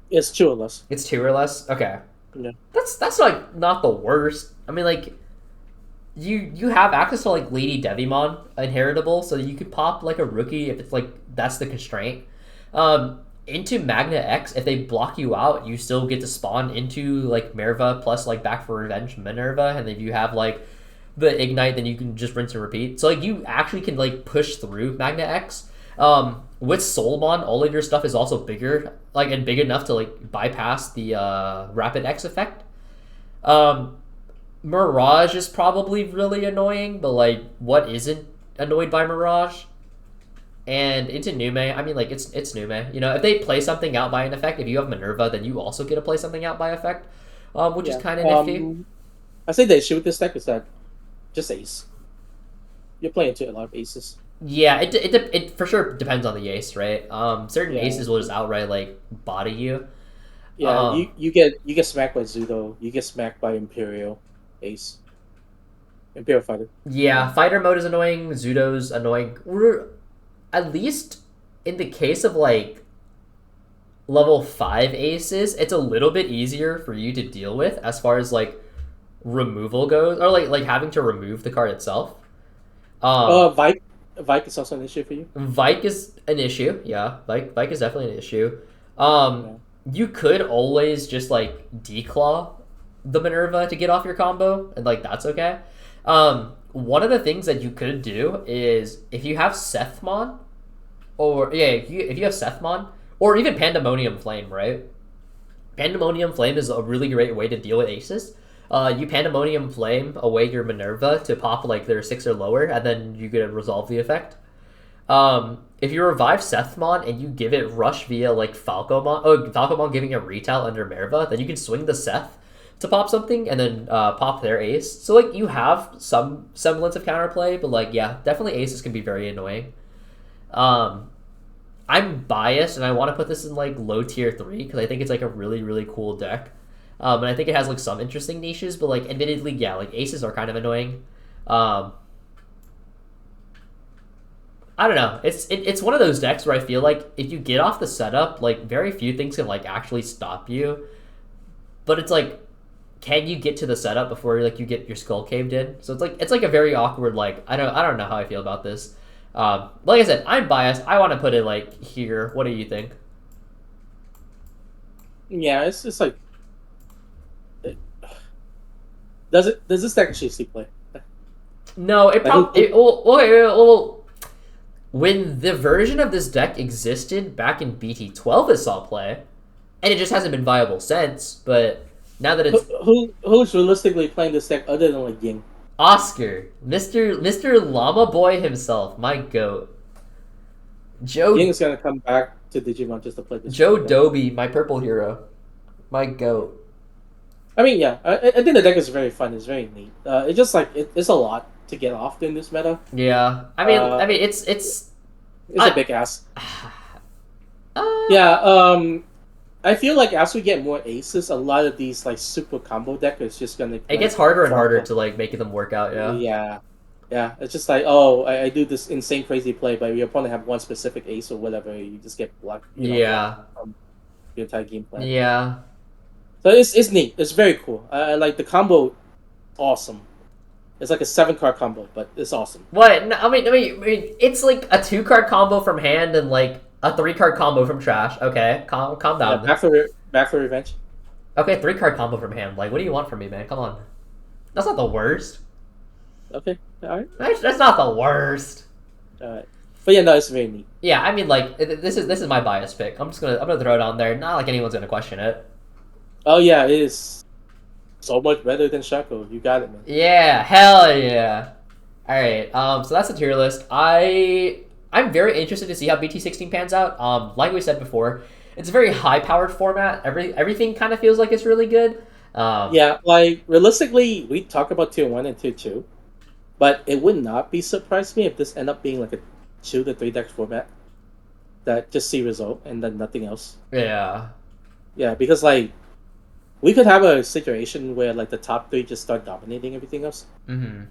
It's two or less. It's 2 or less. Okay, Yeah. that's like not the worst. I mean, like you have access to like Lady Devimon inheritable, so you could pop like a rookie if it's like that's the constraint. Into Magna X, if they block you out, you still get to spawn into like Minerva plus like Back for Revenge Minerva, and if you have like the Ignite, then you can just rinse and repeat. So like you actually can like push through Magna X. With Sillymon, all of your stuff is also bigger, like and big enough to like bypass the Rapid X effect. Um, Mirage is probably really annoying, but like, what isn't annoyed by Mirage? And into Nume, I mean, like it's Nume. You know, if they play something out by an effect, if you have Minerva, then you also get to play something out by effect, which is Yeah. kind of nifty. I say the issue with this deck is that just ace. You're playing into a lot of aces. Yeah, it for sure depends on the ace, right? Certain Yeah. aces will just outright like body you. Yeah, you get smacked by Zudo. You get smacked by Imperial Ace. Imperial Fighter. Yeah, fighter mode is annoying. Zudo's annoying. We're at least in the case of like level 5 aces, it's a little bit easier for you to deal with as far as like removal goes, or like having to remove the card itself. Vike is also an issue for you. Vike is an issue. Yeah, Vike is definitely an issue. Yeah. You could always just like declaw the Minerva to get off your combo, and like that's okay. One of the things that you could do is if you have Sethmon, or yeah, if you have Sethmon, or even Pandemonium Flame, right? Pandemonium Flame is a really great way to deal with aces. You Pandemonium Flame away your Minerva to pop like their 6 or lower, and then you get to resolve the effect. If you revive Sethmon and you give it rush via like Falcomon giving a retail under Minerva, then you can swing the Seth to pop something and then pop their ace. So like you have some semblance of counterplay, but like yeah, definitely aces can be very annoying. I'm biased and I want to put this in like low tier 3 because I think it's like a really really cool deck. And I think it has like some interesting niches, but like admittedly, yeah, like aces are kind of annoying. I don't know. It's one of those decks where I feel like if you get off the setup, like very few things can like actually stop you. But it's like, can you get to the setup before like you get your skull caved in? So it's like a very awkward like I don't know how I feel about this. Like I said, I'm biased. I want to put it like here. What do you think? Yeah, it's just like does this deck actually see play? No, it probably. Well, when the version of this deck existed back in BT12, it saw play, and it just hasn't been viable since. But now that it's who's realistically playing this deck other than like Ying? Oscar, Mr. Llama Boy himself, my goat. Ying's gonna come back to Digimon just to play this. Joe Doby, my purple hero, my goat. I mean, yeah, I think the deck is very fun. It's very neat. It's just like it's a lot to get off in this meta. Yeah, I mean, it's a big ass. Yeah, I feel like as we get more aces, a lot of these like super combo deck is just gonna. It gets harder and harder to like make them work out. Yeah. Yeah. It's just like, oh, I do this insane crazy play, but your opponent have one specific ace or whatever, you just get blocked. Blocked from the entire game plan. Yeah. So it's neat. It's very cool. I like the combo. Awesome. It's like a 7-card combo, but it's awesome. What? No, I mean, it's like a 2-card combo from hand and like a 3-card combo from trash. Okay, calm down. Yeah, back for revenge. Okay, 3-card combo from hand. Like, what do you want from me, man? Come on. That's not the worst. Okay, all right. That's not the worst. All right, but yeah, no, it's very neat. Yeah, I mean, like this is my bias pick. I'm gonna throw it on there. Not like anyone's gonna question it. Oh yeah, it is so much better than Shaco. You got it, man. Yeah, hell yeah. All right, so that's the tier list. I'm very interested to see how BT16 pans out. Like we said before, it's a very high-powered format. Everything kind of feels like it's really good. Yeah, like realistically, we talk about tier 1 and tier 2, but it would not be surprised me if this end up being like a 2 to 3 deck format that just see result and then nothing else. Yeah. Yeah, because like we could have a situation where like the top 3 just start dominating everything else. Mm-hmm.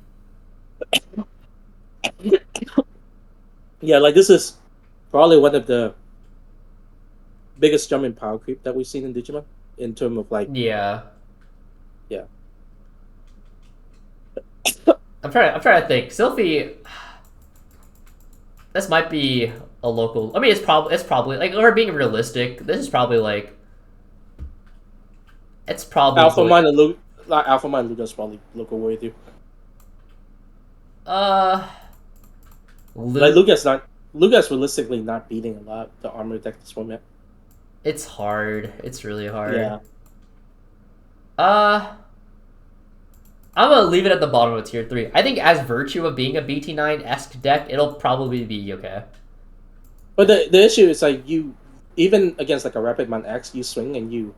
Yeah, like this is probably one of the biggest jump in power creep that we've seen in Digimon in terms of like Yeah. yeah. I'm trying to think. Sylphie. This might be a local. I mean, it's probably like, we're being realistic. This is probably like, it's probably Alphamon and Luga's probably local worthy. uh Like Luke. Luga's realistically not beating a lot the armor deck this format. It's hard. It's really hard. Yeah. Uh, I'm gonna leave it at the bottom of tier 3. I think as virtue of being a BT9-esque deck, it'll probably be okay. But the issue is like you even against like a Rapidmon X, you swing into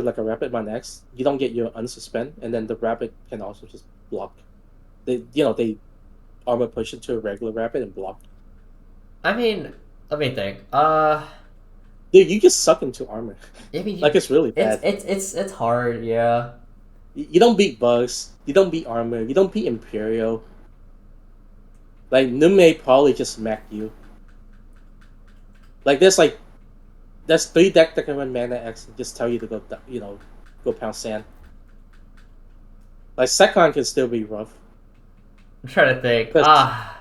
like a Rapidmon X, you don't get your unsuspend, and then the Rapid can also just block. They armor push into a regular Rapid and block. I mean, let me think. Dude, you just suck into armor. I mean, like it's really bad. It's hard, yeah. You don't beat bugs. You don't beat armor. You don't beat Imperial. Like Numon probably just smacked you. Like there's 3 deck that can run Mana X and just tell you to go pound sand. Like SecCon can still be rough. I'm trying to think. Well,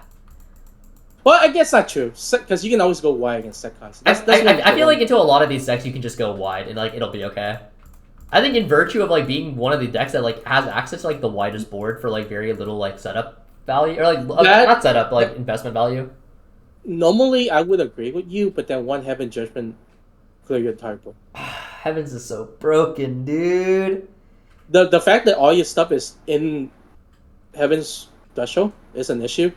I guess not true because you can always go wide against SecCon. So I feel like into a lot of these decks you can just go wide and like it'll be okay. I think in virtue of like being one of the decks that like has access to like the widest board for like very little like setup value or like not setup but, like investment value. Normally, I would agree with you, but then one Heaven Judgment clear your entire board. Heavens is so broken, dude. The fact that all your stuff is in Heaven's threshold is an issue.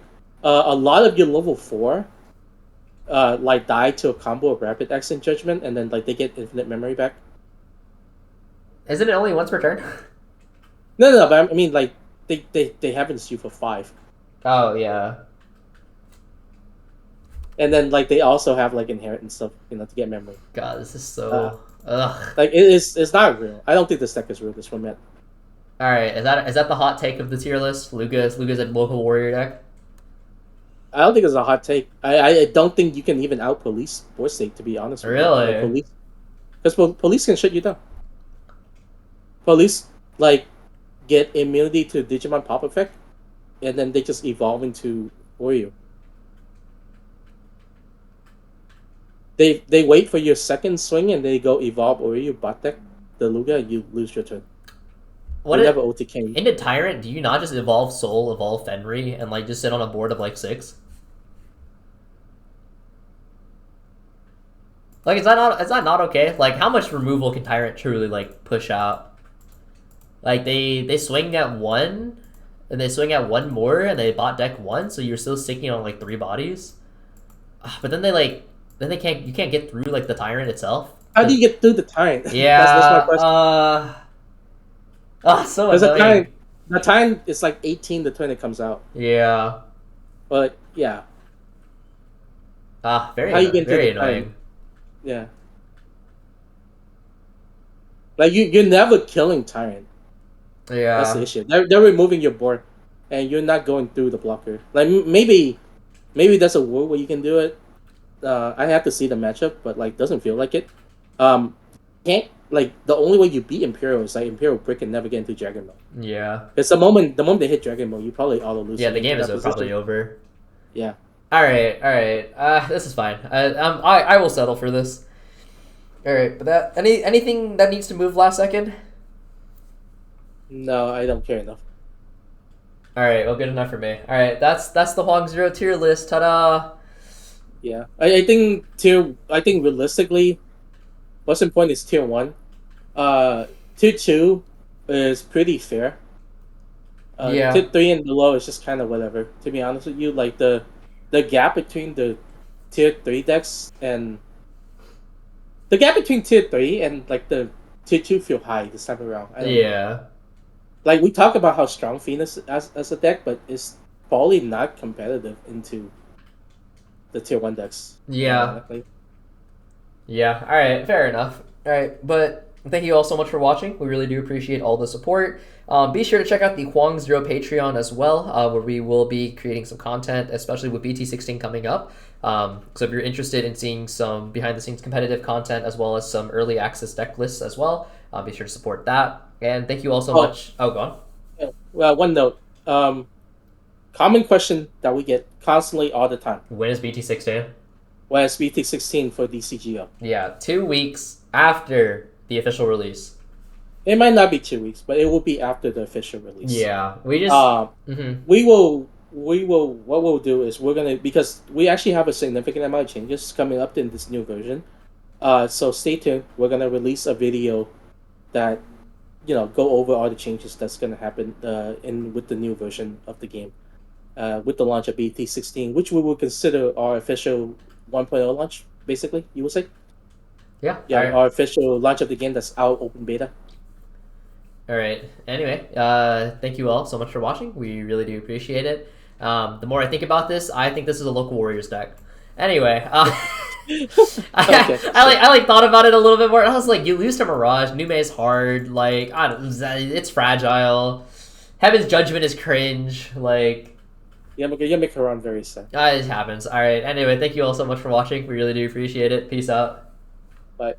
A lot of your level 4 like die to a combo of Rapid X and Judgment, and then like they get infinite memory back. Isn't it only once per turn? No, but I mean like they haven't you for 5. Oh yeah. And then like they also have like inheritance stuff, to get memory. God, this is so ugh. Like it's not real. I don't think this deck is real this format. All right, is that the hot take of the tier list? Luga's a local warrior deck. I don't think it's a hot take. I don't think you can even out police Board State, to be honest with you. Really? Like, because police can shut you down. Police like get immunity to Digimon pop effect, and then they just evolve into warrior. They wait for your second swing and they go evolve or you bot deck the Luga, you lose your turn. Never OTK. Into Tyrant, do you not just evolve Soul, evolve Fenry, and like just sit on a board of like 6? Like is that not okay? Like how much removal can Tyrant truly like push out? Like they swing at 1, and they swing at 1 more, and they bot deck 1, so you're still sticking on like 3 bodies. But then you can't get through like the Tyrant itself. How do you get through the Tyrant? Yeah. that's my question. So annoying. The Tyrant is like 18 the turn it comes out. Yeah. But yeah. Very annoying. Yeah. Like you're never killing Tyrant. Yeah. That's the issue. They're removing your board, and you're not going through the blocker. Like maybe that's a world where you can do it. I have to see the matchup, but like doesn't feel like it. Can't like the only way you beat Imperial is like Imperial Brick and never get into Dragon Mode. Yeah. It's the moment they hit Dragon Mode, you probably auto lose. Yeah, the game is probably over. Yeah. All right. This is fine. I will settle for this. All right, but anything that needs to move last second? No, I don't care enough. All right, well, good enough for me. All right, that's the Hoang Zero tier list. Ta-da! Yeah, I think realistically, what's important is tier 1. Tier 2 is pretty fair. Yeah. Tier 3 and below is just kind of whatever. To be honest with you, like the gap between the tier 3 decks and the gap between tier 3 and like the tier 2 feel high this time around. I don't know. Like we talk about how strong Phoenix as a deck, but it's probably not competitive into the tier 1 decks. Yeah. Yeah. All right. Fair enough. All right, but Thank you all so much for watching. We really do appreciate all the support. Be sure to check out the Hoang Zero Patreon as well, where we will be creating some content, especially with BT16 coming up. So if you're interested in seeing some behind-the-scenes competitive content as well as some early access deck lists as well, be sure to support that. And thank you all so much. Oh, go on. Yeah. Well, one note. Common question that we get constantly all the time. When is BT16? When is BT16 for DCGO? Yeah, 2 weeks after the official release. It might not be 2 weeks, but it will be after the official release. Yeah, we just we will what we'll do is we're gonna, because we actually have a significant amount of changes coming up in this new version. So stay tuned. We're gonna release a video that go over all the changes that's gonna happen with the new version of the game. With the launch of BT16, which we will consider our official 1.0 launch, basically, you would say? Yeah. Yeah, our official launch of the game that's out open beta. All right. Anyway, thank you all so much for watching. We really do appreciate it. The more I think about this, I think this is a local Warriors deck. Anyway, I thought about it a little bit more. I was like, you lose to Mirage, Nume is hard. Like, I don't, it's fragile. Heaven's Judgment is cringe. Like. Yeah, you make her run very sad. It happens. All right. Anyway, thank you all so much for watching. We really do appreciate it. Peace out. Bye.